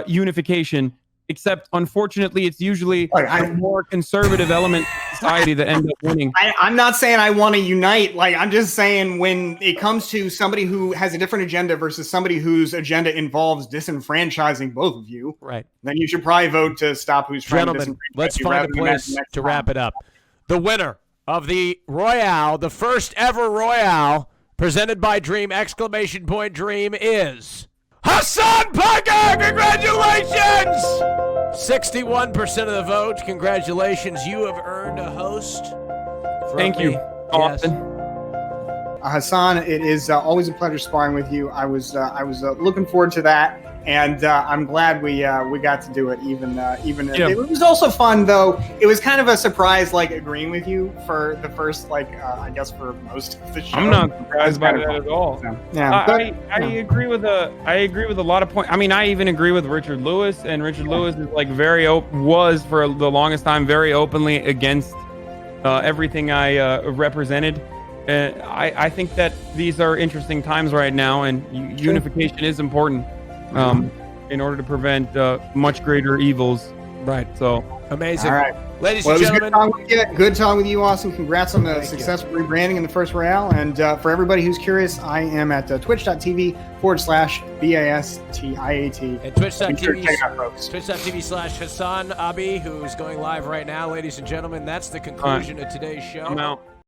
unification, except unfortunately it's usually a more conservative element of society that ends up winning. I'm not saying I want to unite. Like, I'm just saying when it comes to somebody who has a different agenda versus somebody whose agenda involves disenfranchising both of you, right, then you should probably vote to stop who's trying to disenfranchise. Let's find a place to wrap it up. The winner of the Royale, the first ever Royale presented by Dream, ! Dream, is Hasan Parker. Congratulations! 61% of the vote. Congratulations. You have earned a host. Thank you, Austin. Hasan, it is always a pleasure sparring with you. I was looking forward to that, and I'm glad we got to do it. It was also fun, though. It was kind of a surprise, like agreeing with you for the first, I guess for most of the show. I'm not surprised by that at all. So, yeah, I agree with a lot of points. I mean, I even agree with Richard Lewis, and Richard Lewis is like was for the longest time very openly against everything I represented. I think that these are interesting times right now, and unification is important in order to prevent much greater evils. Right. So amazing. All right, ladies and gentlemen. Good talking with you, Austin. Congrats on the successful rebranding in the first Royale. And for everybody who's curious, I am at twitch.tv/BASTIAT. And twitch.tv/HasanAbi, who's going live right now. Ladies and gentlemen, that's the conclusion of today's show. I'm out.